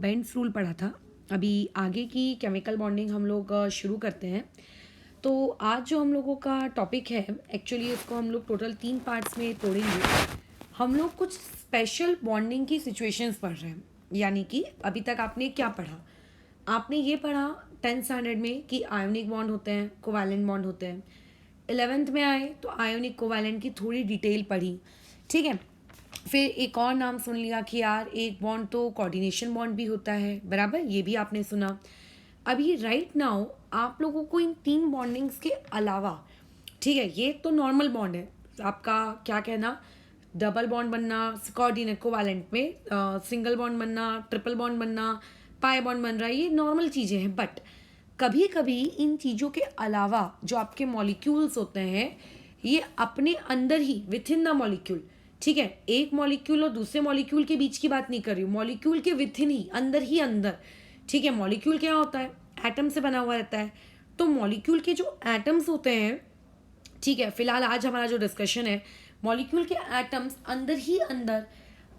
Bends rule पढ़ा था। अभी आगे की केमिकल बॉन्डिंग हम लोग शुरू करते हैं। तो आज जो हम लोगों का टॉपिक है, एक्चुअली इसको हम लोग टोटल 3 पार्ट्स में तोड़ेंगे। हम लोग कुछ स्पेशल बॉन्डिंग की सिचुएशंस पढ़ रहे हैं। यानी कि अभी तक आपने क्या पढ़ा? आपने ये पढ़ा 10th स्टैंडर्ड में कि आयोनिक बॉन्ड होते हैं, कोवैलेंट बॉन्ड होते हैं। 11th में आए तो आयोनिक कोवैलेंट की थोड़ी डिटेल पढ़ी, ठीक है। फिर एक और नाम सुन लिया कि यार एक बॉन्ड तो कोऑर्डिनेशन बॉन्ड भी होता है, बराबर, ये भी आपने सुना। अभी राइट नाउ आप लोगों को इन 3 बॉन्डिंग्स के अलावा, ठीक है, ये तो नॉर्मल बॉन्ड है आपका, क्या कहना, डबल बॉन्ड बनना, कोऑर्डिनेट कोवैलेंट में सिंगल बॉन्ड बनना, ट्रिपल बॉन्ड बनना, पाई बॉन्ड बन रहा है, ये नॉर्मल चीज़ें हैं। बट कभी कभी इन चीज़ों के अलावा जो आपके मॉलिक्यूल्स होते हैं, ये अपने अंदर ही विथ इन द मॉलिक्यूल, ठीक है, एक मॉलिक्यूल और दूसरे मॉलिक्यूल के बीच की बात नहीं कर रही हूँ, मॉलिक्यूल के विथ इन ही अंदर, ठीक है। मॉलिक्यूल क्या होता है? एटम से बना हुआ रहता है। तो मॉलिक्यूल के जो एटम्स होते हैं, ठीक है, फिलहाल आज हमारा जो डिस्कशन है, मॉलिक्यूल के एटम्स अंदर ही अंदर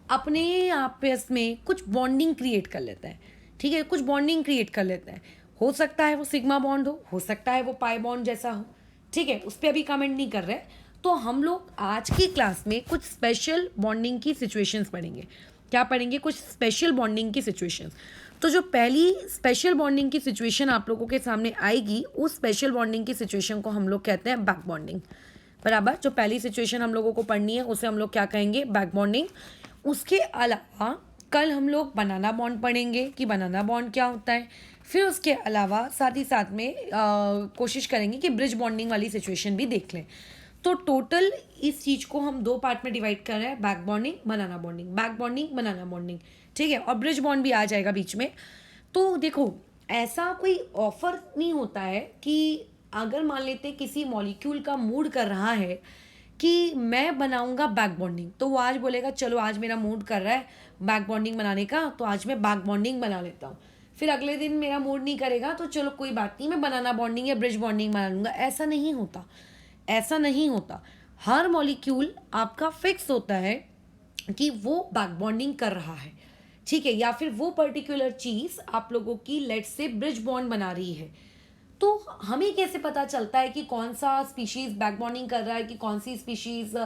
अपने आपस में कुछ बॉन्डिंग क्रिएट कर लेते हैं, ठीक है, कुछ बॉन्डिंग क्रिएट कर लेते हैं। हो सकता है वो सिग्मा बॉन्ड हो सकता है वो पाई बॉन्ड जैसा हो, ठीक है, उस पर अभी कमेंट नहीं कर रहे। तो हम लोग आज की क्लास में कुछ स्पेशल बॉन्डिंग की सिचुएशंस पढ़ेंगे। क्या पढ़ेंगे? कुछ स्पेशल बॉन्डिंग की सिचुएशंस। तो जो पहली स्पेशल बॉन्डिंग की सिचुएशन आप लोगों के सामने आएगी, उस स्पेशल बॉन्डिंग की सिचुएशन को हम लोग कहते हैं बैक बॉन्डिंग, बराबर। जो पहली सिचुएशन हम लोगों को पढ़नी है उसे हम लोग क्या कहेंगे? Back bonding. उसके अलावा कल हम लोग बनाना बॉन्ड पढ़ेंगे कि बनाना बॉन्ड क्या होता है। फिर उसके अलावा साथ ही साथ में कोशिश करेंगे कि ब्रिज बॉन्डिंग वाली सिचुएशन भी देख लें। तो टोटल इस चीज़ को हम 2 पार्ट में डिवाइड कर रहे हैं, back bonding, banana bonding, back bonding, banana bonding, ठीक है, और ब्रिज बॉन्ड भी आ जाएगा बीच में। तो देखो, ऐसा कोई ऑफर नहीं होता है कि अगर मान लेते हैं किसी मॉलिक्यूल का मूड कर रहा है कि मैं बनाऊंगा बैक बॉन्डिंग, तो वो आज बोलेगा चलो आज मेरा मूड कर रहा है बैक बॉन्डिंग बनाने का, तो आज मैं बैक बॉन्डिंग बना लेता हूँ। फिर अगले दिन मेरा मूड नहीं करेगा तो चलो कोई बात नहीं, मैं बनाना बॉन्डिंग या ब्रिज बॉन्डिंग बना लूँगा। ऐसा नहीं होता, ऐसा नहीं होता। हर मॉलिक्यूल आपका फिक्स होता है कि वो बैक बॉन्डिंग कर रहा है, ठीक है, या फिर वो पर्टिकुलर चीज़ आप लोगों की लेट से ब्रिज बॉन्ड बना रही है। तो हमें कैसे पता चलता है कि कौन सा स्पीशीज़ बैक बॉन्डिंग कर रहा है कि कौन सी स्पीशीज़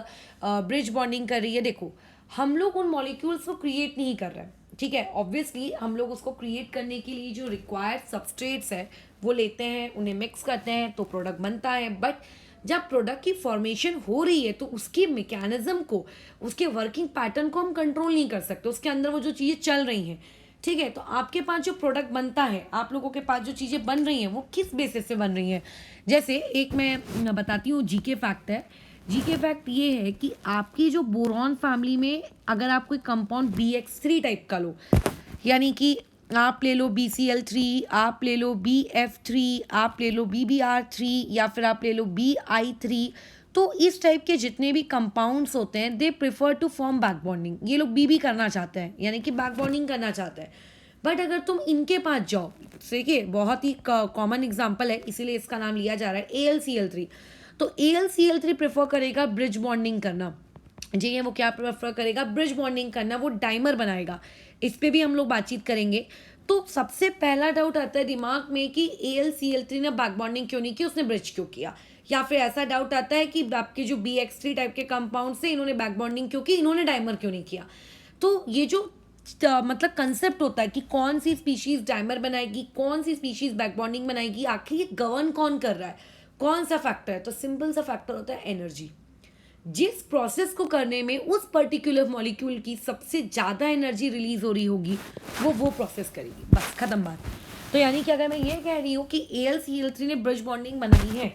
ब्रिज बॉन्डिंग कर रही है? देखो, हम लोग उन मॉलिक्यूल्स को क्रिएट नहीं कर रहे हैं, ठीक है। ऑब्वियसली हम लोग उसको क्रिएट करने के लिए जो रिक्वायर्ड सबस्ट्रेट्स है वो लेते हैं, उन्हें मिक्स करते हैं तो प्रोडक्ट बनता है। बट जब प्रोडक्ट की फॉर्मेशन हो रही है तो उसके मैकेनिज्म को, उसके वर्किंग पैटर्न को हम कंट्रोल नहीं कर सकते, उसके अंदर वो जो चीज़ें चल रही हैं, ठीक है। तो आपके पास जो प्रोडक्ट बनता है, आप लोगों के पास जो चीज़ें बन रही हैं, वो किस बेसिस से बन रही हैं? जैसे एक मैं बताती हूँ, जीके फैक्ट है। जीके फैक्ट ये है कि आपकी जो बोरॉन फैमिली में अगर आप कोई कंपाउंड BX3 टाइप का लो, यानी कि आप ले लो BCl3, आप ले लो BF3, आप ले लो BBr3, या फिर आप ले लो BI3, तो इस टाइप के जितने भी कंपाउंड्स होते हैं, they prefer to form back bonding. ये लोग BB करना चाहते हैं, यानी कि बैक बॉन्डिंग करना चाहते हैं। बट अगर तुम इनके पास जाओ, देखिए बहुत ही कॉमन एग्जांपल है, इसीलिए इसका नाम लिया जा रहा है, AlCl3। तो AlCl3 प्रेफर करेगा ब्रिज बॉन्डिंग करना। जी, ये वो क्या प्रेफर करेगा? ब्रिज बॉन्डिंग करना, वो डाइमर बनाएगा। इस पे भी हम लोग बातचीत करेंगे। तो सबसे पहला डाउट आता है दिमाग में कि AlCl3 ने बैक बॉन्डिंग क्यों नहीं की, उसने ब्रिज क्यों किया? या फिर ऐसा डाउट आता है कि आपके जो BX3 टाइप के कंपाउंड से इन्होंने बैक बॉन्डिंग क्यों की, इन्होंने डाइमर क्यों नहीं किया? तो ये जो मतलब कंसेप्ट होता है कि कौन सी स्पीशीज डाइमर बनाएगी, कौन सी स्पीशीज बैक बॉन्डिंग बनाएगी, आखिर ये गवर्न कौन कर रहा है, कौन सा फैक्टर है? तो सिंपल सा फैक्टर होता है एनर्जी। जिस प्रोसेस को करने में उस पर्टिकुलर मॉलिक्यूल की सबसे ज़्यादा एनर्जी रिलीज हो रही होगी, वो प्रोसेस करेगी, बस खत्म बात। तो यानी कि अगर मैं ये कह रही हूँ कि AlCl3 ने ब्रिज बॉन्डिंग बनाई है,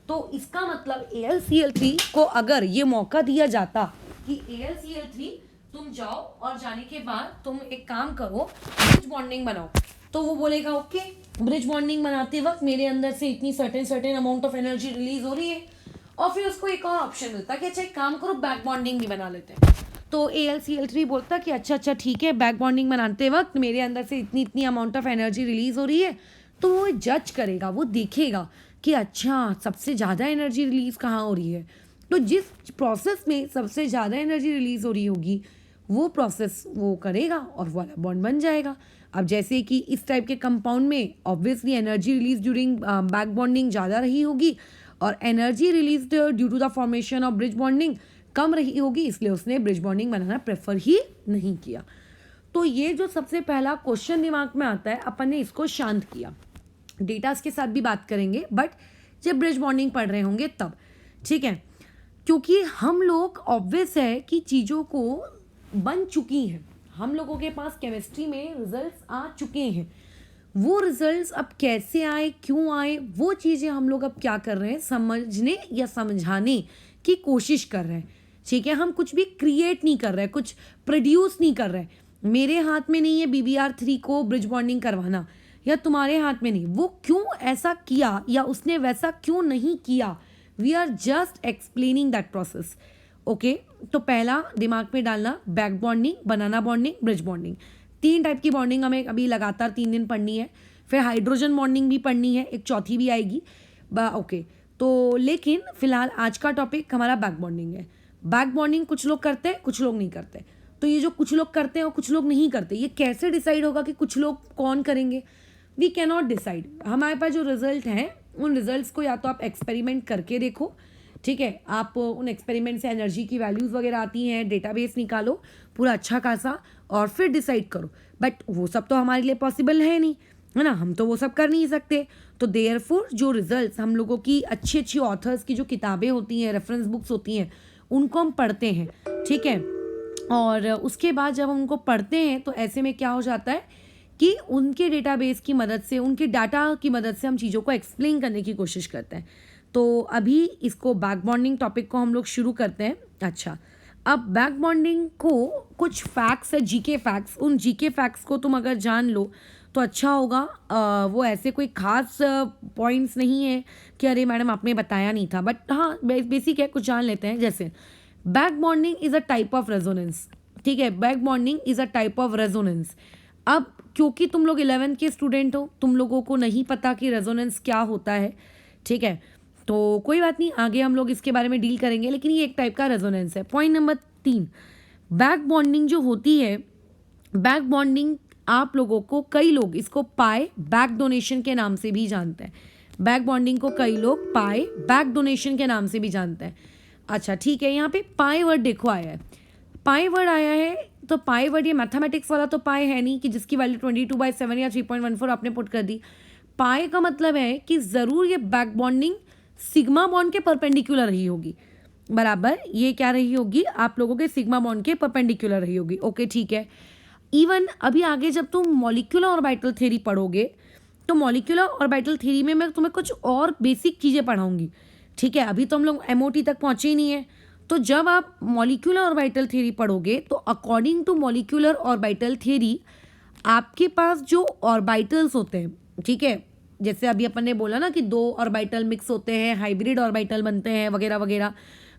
तो इसका मतलब AlCl3 को अगर ये मौका दिया जाता कि AlCl3 तुम जाओ और जाने के बाद तुम एक काम करो, ब्रिज बॉन्डिंग बनाओ, तो वो बोलेगा ओके, ब्रिज बॉन्डिंग बनाते वक्त मेरे अंदर से इतनी certain amount of energy release हो रही है। और फिर उसको एक और ऑप्शन मिलता है कि अच्छा एक काम करो, बैक बॉन्डिंग भी बना लेते हैं। तो AlCl3 बोलता कि अच्छा ठीक है, बैक बॉन्डिंग बनाते वक्त मेरे अंदर से इतनी अमाउंट ऑफ एनर्जी रिलीज हो रही है। तो वो जज करेगा, वो देखेगा कि अच्छा सबसे ज़्यादा एनर्जी रिलीज कहाँ हो रही है। तो जिस प्रोसेस में सबसे ज़्यादा एनर्जी रिलीज हो रही होगी, वो प्रोसेस वो करेगा और वाला बॉन्ड बन जाएगा। अब जैसे कि इस टाइप के कंपाउंड में obviously energy release during back bonding ज़्यादा रही होगी और energy release due to the formation of bridge bonding कम रही होगी, इसलिए उसने ब्रिज बॉन्डिंग बनाना प्रेफर ही नहीं किया। तो ये जो सबसे पहला क्वेश्चन दिमाग में आता है, अपन ने इसको शांत किया। डेटास के साथ भी बात करेंगे बट जब ब्रिज बॉन्डिंग पढ़ रहे होंगे तब, ठीक है, क्योंकि हम लोग ऑब्वियस है कि चीज़ों को बन चुकी हैं, हम लोगों के पास केमिस्ट्री में रिजल्ट्स आ चुके हैं। वो रिजल्ट्स अब कैसे आए, क्यों आए, वो चीज़ें हम लोग अब क्या कर रहे हैं, समझने या समझाने की कोशिश कर रहे हैं। ठीक है, हम कुछ भी क्रिएट नहीं कर रहे, कुछ प्रोड्यूस नहीं कर रहे। मेरे हाथ में नहीं है BBr3 को ब्रिज बॉन्डिंग करवाना, या तुम्हारे हाथ में नहीं। वो क्यों ऐसा किया या उसने वैसा क्यों नहीं किया, we are just explaining that process. Okay, तो पहला दिमाग में डालना, back bonding, banana bonding, bridge bonding. 3 type की बॉन्डिंग हमें अभी लगातार 3 दिन पढ़नी है, फिर हाइड्रोजन बॉन्डिंग भी पढ़नी है, एक चौथी भी आएगी। ओके, तो लेकिन फिलहाल आज का टॉपिक हमारा बैक बॉन्डिंग है। बैक बॉन्डिंग कुछ लोग करते हैं, कुछ लोग नहीं करते। तो ये जो कुछ लोग करते हैं और कुछ लोग नहीं करते, ये कैसे डिसाइड होगा कि कुछ लोग कौन करेंगे? We can not decide. हमारे पास जो रिजल्ट हैं उन रिजल्ट्स को या तो आप एक्सपेरिमेंट करके देखो, ठीक है, आप उन एक्सपेरिमेंट से एनर्जी की वैल्यूज़ वगैरह आती हैं, डेटाबेस निकालो पूरा अच्छा खासा और फिर डिसाइड करो। बट वो सब तो हमारे लिए पॉसिबल है नहीं, है ना, हम तो वो सब कर नहीं सकते। तो देयरफॉर जो रिजल्ट्स हम लोगों की अच्छी अच्छी ऑथर्स की जो किताबें होती हैं, रेफरेंस बुक्स होती हैं, उनको हम पढ़ते हैं, ठीक है। और उसके बाद जब हम उनको पढ़ते हैं तो ऐसे में क्या हो जाता है कि उनके डेटाबेस की मदद से, उनके डाटा की मदद से हम चीज़ों को एक्सप्लेन करने की कोशिश करते हैं। तो अभी इसको बैक बॉन्डिंग टॉपिक को हम लोग शुरू करते हैं। अच्छा, अब बैक बॉन्डिंग को कुछ फैक्ट्स है, जीके फैक्ट्स, उन जीके फैक्ट्स को तुम अगर जान लो तो अच्छा होगा। वो ऐसे कोई खास पॉइंट्स नहीं है कि अरे मैडम आपने बताया नहीं था, बट हाँ बेसिक है, कुछ जान लेते हैं। जैसे back bonding is a type of resonance, ठीक है, back bonding is a type of resonance. अब क्योंकि तुम लोग 11th के स्टूडेंट हो, तुम लोगों को नहीं पता कि रेजोनेंस क्या होता है, ठीक है, तो कोई बात नहीं, आगे हम लोग इसके बारे में डील करेंगे, लेकिन ये एक टाइप का रेजोनेंस है। पॉइंट नंबर 3, बैक बॉन्डिंग जो होती है, बैक बॉन्डिंग आप लोगों को, कई लोग इसको पाए बैक डोनेशन के नाम से भी जानते हैं। बैक बॉन्डिंग को कई लोग पाए बैक डोनेशन के नाम से भी जानते हैं। अच्छा ठीक है, यहाँ पे पाए वर्ड देखो आया है, पाए वर्ड आया है, तो पाए वर्ड ये मैथमेटिक्स वाला तो पाए है नहीं कि जिसकी वैल्यू 22/7 या 3.14 आपने पुट कर दी। पाए का मतलब है कि ज़रूर ये बैक बॉन्डिंग सिग्मा बॉन्ड के परपेंडिकुलर रही होगी, बराबर, ये क्या रही होगी, आप लोगों के सिग्मा बॉन्ड के परपेंडिकुलर रही होगी। ओके ठीक है। इवन अभी आगे जब तुम मॉलिक्यूलर ऑर्बिटल थ्योरी पढ़ोगे तो मॉलिक्यूलर ऑर्बिटल थ्योरी में मैं तुम्हें कुछ और बेसिक चीज़ें पढ़ाऊंगी, ठीक है, अभी तो हम लोग MOT तक पहुँचे ही नहीं है। तो जब आप मॉलिक्यूलर ऑर्बिटल थ्योरी पढ़ोगे तो according to molecular orbital theory आपके पास जो ऑर्बिटल्स होते हैं, ठीक है, जैसे अभी अपन ने बोला ना कि 2 ऑर्बिटल मिक्स होते हैं, हाइब्रिड ऑर्बिटल बनते हैं वगैरह वगैरह।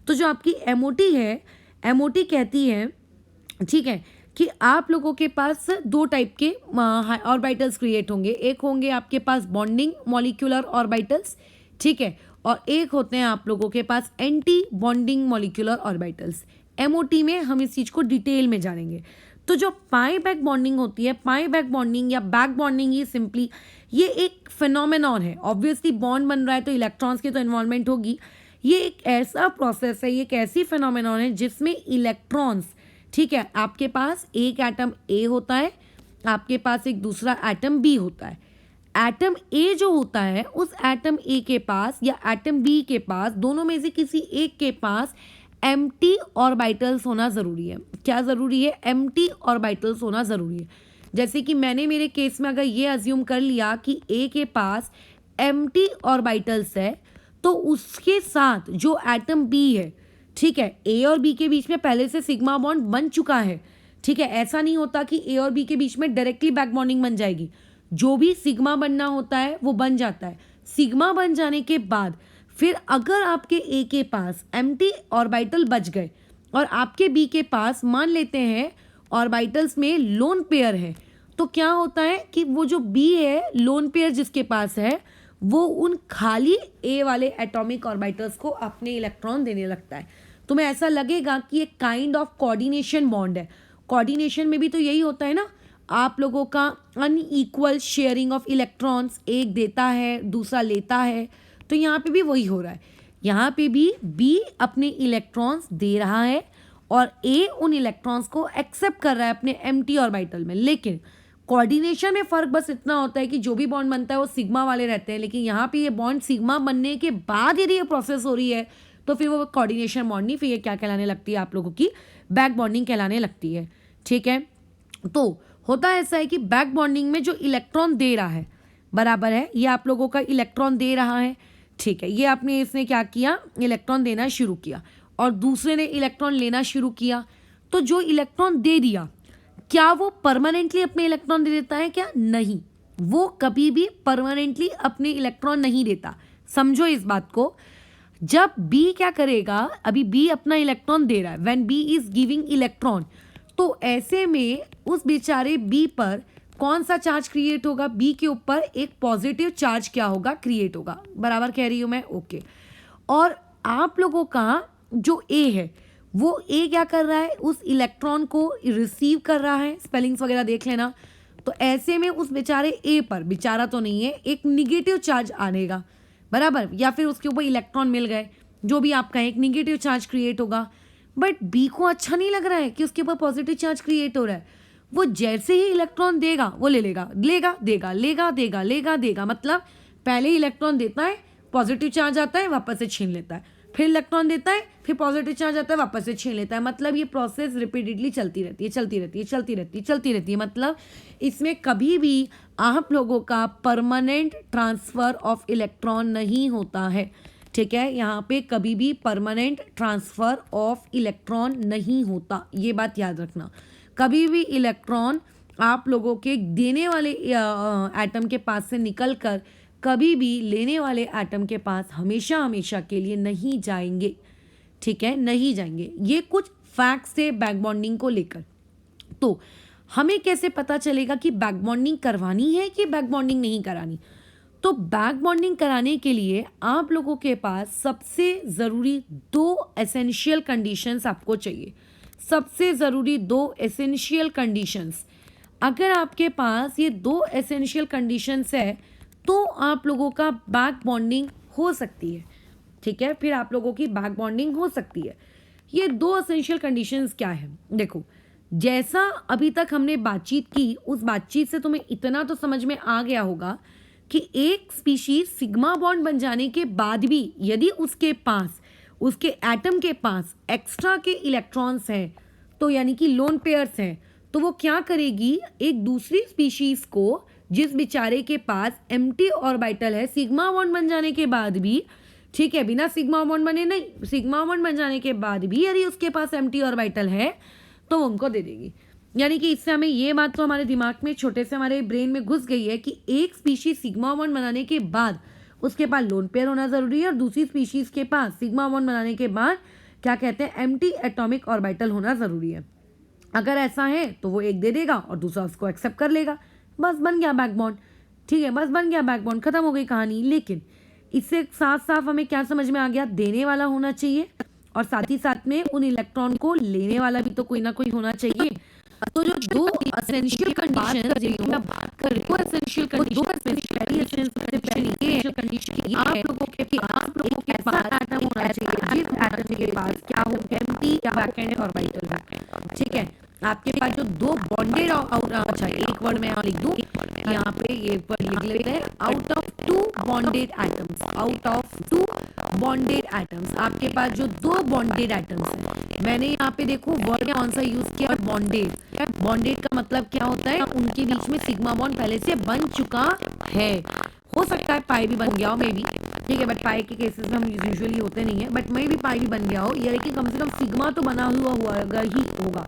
तो जो आपकी MOT है, MOT कहती है, ठीक है, कि आप लोगों के पास 2 टाइप के ऑर्बिटल्स क्रिएट होंगे। एक होंगे आपके पास बॉन्डिंग मॉलिक्यूलर ऑर्बिटल्स, ठीक है, और एक होते हैं आप लोगों के पास anti bonding molecular orbitals. MOT में हम इस चीज़ को डिटेल में जानेंगे। तो जो पाई बैक बॉन्डिंग होती है, पाई बैक बॉन्डिंग या बैक बॉन्डिंग, ये सिंपली ये एक फिनोमेनॉन है। ऑब्वियसली बॉन्ड बन रहा है तो इलेक्ट्रॉन्स की तो इन्वॉल्वमेंट होगी। ये एक ऐसा प्रोसेस है, ये एक ऐसी फिनोमेनॉन है जिसमें इलेक्ट्रॉन्स, ठीक है, आपके पास एक एटम A होता है, आपके पास एक दूसरा एटम B होता है। एटम A जो होता है, उस एटम A के पास या एटम B के पास, दोनों में से किसी एक के पास एम्प्टी ऑर्बिटल्स होना ज़रूरी है। क्या ज़रूरी है? एम्प्टी ऑर्बिटल्स होना ज़रूरी है। जैसे कि मैंने मेरे केस में अगर ये अज्यूम कर लिया कि A के पास एम्प्टी ऑर्बिटल्स है, तो उसके साथ जो एटम B है, ठीक है, A और B के बीच में पहले से सिग्मा बॉन्ड बन चुका है, ठीक है, ऐसा नहीं होता कि A और B के बीच में डायरेक्टली बैक बॉन्डिंग बन जाएगी। जो भी सिग्मा बनना होता है वो बन जाता है। सिग्मा बन जाने के बाद फिर अगर आपके A के पास एम्प्टी ऑर्बिटल बच गए और आपके B के पास मान लेते हैं ऑर्बिटल्स में लोन पेयर है, तो क्या होता है कि वो जो B है, लोन पेयर जिसके पास है, वो उन खाली A वाले एटॉमिक ऑर्बिटल्स को अपने इलेक्ट्रॉन देने लगता है। तुम्हें ऐसा लगेगा कि एक काइंड ऑफ कोऑर्डिनेशन बॉन्ड है। कोऑर्डिनेशन में भी तो यही होता है ना, आप लोगों का अनइक्वल शेयरिंग ऑफ इलेक्ट्रॉन्स, एक देता है दूसरा लेता है, तो यहाँ पे भी वही हो रहा है। यहाँ पे भी बी अपने इलेक्ट्रॉन्स दे रहा है और ए उन इलेक्ट्रॉन्स को एक्सेप्ट कर रहा है अपने एम्प्टी ऑर्बिटल में। लेकिन कोऑर्डिनेशन में फ़र्क बस इतना होता है कि जो भी बॉन्ड बनता है वो सिग्मा वाले रहते हैं, लेकिन यहाँ पे ये बॉन्ड सिग्मा बनने के बाद यदि ये प्रोसेस हो रही है तो फिर वो कोऑर्डिनेशन बॉन्ड नहीं, फिर ये क्या कहलाने लगती है आप लोगों की, बैक बॉन्डिंग कहलाने लगती है। ठीक है, तो होता ऐसा है कि बैक बॉन्डिंग में जो इलेक्ट्रॉन दे रहा है, बराबर है, ये आप लोगों का इलेक्ट्रॉन दे रहा है। ठीक है, ये आपने इसने क्या किया, इलेक्ट्रॉन देना शुरू किया और दूसरे ने इलेक्ट्रॉन लेना शुरू किया। तो जो इलेक्ट्रॉन दे दिया, क्या वो परमानेंटली अपने इलेक्ट्रॉन दे देता है? क्या नहीं, वो कभी भी परमानेंटली अपने इलेक्ट्रॉन नहीं देता। समझो इस बात को। जब बी क्या करेगा, अभी बी अपना इलेक्ट्रॉन दे रहा है, when B is giving electron, तो ऐसे में उस बेचारे बी पर कौन सा चार्ज क्रिएट होगा? बी के ऊपर एक पॉजिटिव चार्ज क्या होगा, क्रिएट होगा। बराबर कह रही हूं मैं? ओके। और आप लोगों का जो ए है, वो ए क्या कर रहा है, उस इलेक्ट्रॉन को रिसीव कर रहा है। स्पेलिंग्स वगैरह देख लेना। तो ऐसे में उस बेचारे ए पर, बेचारा तो नहीं है, एक निगेटिव चार्ज आनेगा, बराबर, या फिर उसके ऊपर इलेक्ट्रॉन मिल गए, जो भी आप कहें, एक निगेटिव चार्ज क्रिएट होगा। बट बी को अच्छा नहीं लग रहा है कि उसके ऊपर पॉजिटिव चार्ज क्रिएट हो रहा है। वो जैसे ही इलेक्ट्रॉन देगा वो ले लेगा, लेगा देगा, लेगा देगा, लेगा देगा, मतलब पहले इलेक्ट्रॉन देता है, पॉजिटिव चार्ज आता है, वापस से छीन लेता है, फिर इलेक्ट्रॉन देता है, फिर पॉजिटिव चार्ज आता है, वापस से छीन लेता है। मतलब ये प्रोसेस रिपीटेडली चलती रहती है, चलती रहती है, चलती रहती है, चलती रहती है। मतलब इसमें कभी भी आप लोगों का परमानेंट ट्रांसफर ऑफ इलेक्ट्रॉन नहीं होता है। ठीक है, यहाँ पे कभी भी परमानेंट ट्रांसफर ऑफ इलेक्ट्रॉन नहीं होता, ये बात याद रखना। कभी भी इलेक्ट्रॉन आप लोगों के देने वाले एटम के पास से निकलकर कभी भी लेने वाले एटम के पास हमेशा हमेशा के लिए नहीं जाएंगे। ठीक है, नहीं जाएंगे। ये कुछ फैक्ट्स थे बैक बॉन्डिंग को लेकर। तो हमें कैसे पता चलेगा कि बैक बॉन्डिंग करवानी है कि बैक बॉन्डिंग नहीं करानी? तो बैक बॉन्डिंग कराने के लिए आप लोगों के पास सबसे ज़रूरी दो एसेंशियल कंडीशंस आपको चाहिए। सबसे ज़रूरी दो एसेंशियल कंडीशंस। अगर आपके पास ये दो एसेंशियल कंडीशंस है तो आप लोगों का बैक बॉन्डिंग हो सकती है। ठीक है, फिर आप लोगों की बैक बॉन्डिंग हो सकती है। ये दो एसेंशियल कंडीशंस क्या है? देखो, जैसा अभी तक हमने बातचीत की, उस बातचीत से तुम्हें इतना तो समझ में आ गया होगा कि एक स्पीशीज सिग्मा बॉन्ड बन जाने के बाद भी यदि उसके पास, उसके एटम के पास एक्स्ट्रा के इलेक्ट्रॉन्स हैं, तो यानी कि लोन पेयर्स हैं, तो वो क्या करेगी, एक दूसरी स्पीशीज को, जिस बेचारे के पास एम्प्टी ऑर्बिटल है, सिग्मा बॉन्ड बन जाने के बाद भी, ठीक है, बिना सिग्मा बॉन्ड बने नहीं, सिग्मा बॉन्ड बन जाने के बाद भी यदि उसके पास एम्प्टी ऑर्बिटल है तो वो उनको दे देगी। यानी कि इससे हमें ये बात तो हमारे दिमाग में, छोटे से हमारे ब्रेन में घुस गई है कि एक स्पीशीज सिग्मा बॉन्ड बनाने के बाद उसके पास लोन पेयर होना ज़रूरी है और दूसरी स्पीशीज के पास सिग्मा बॉन्ड बनाने के बाद क्या कहते हैं, एम्प्टी एटॉमिक ऑर्बिटल होना ज़रूरी है। अगर ऐसा है तो वो एक दे देगा और दूसरा उसको एक्सेप्ट कर लेगा, बस बन गया बैक बॉन्ड। ठीक है, बस बन गया बैक बॉन्ड, खत्म हो गई कहानी। लेकिन इससे साफ साफ हमें क्या समझ में आ गया, देने वाला होना चाहिए और साथ ही साथ में उन इलेक्ट्रॉन को लेने वाला भी तो कोई ना कोई होना चाहिए। तो जो दो एसेंशियल कंडीशन जिनकी मैं बात कर रही हूँ, एसेंशियल कंडीशन, पहली एसेंशियल कंडीशन ये आप लोगों के पास एटम होना चाहिए जिस एटम के पास क्या हो, एम्प्टी वैकेंट ऑर्बिटल है। ठीक है, आपके पास जो दो बॉन्डेड, अच्छा एक वर्ड में लिख दूं यहाँ पे, ये वर्ड लिख लेते हैं, out of two bonded atoms, out of two bonded atoms, आपके पास जो दो बॉन्डेड एटम्स हैं, मैंने यहाँ पे देखो वर्ड कौन सा यूज किया, बॉन्डेड। बॉन्डेड का मतलब क्या होता है, उनके बीच में सिग्मा बॉन्ड पहले से बन चुका है। हो सकता है पाई भी बन गया हो, मे बी, ठीक है, बट पाई के केसेस में हम यूजुअली होते नहीं है, बट मे भी पाई भी बन गया हो, या लेकिन कम से कम सिग्मा तो बना हुआ ही होगा।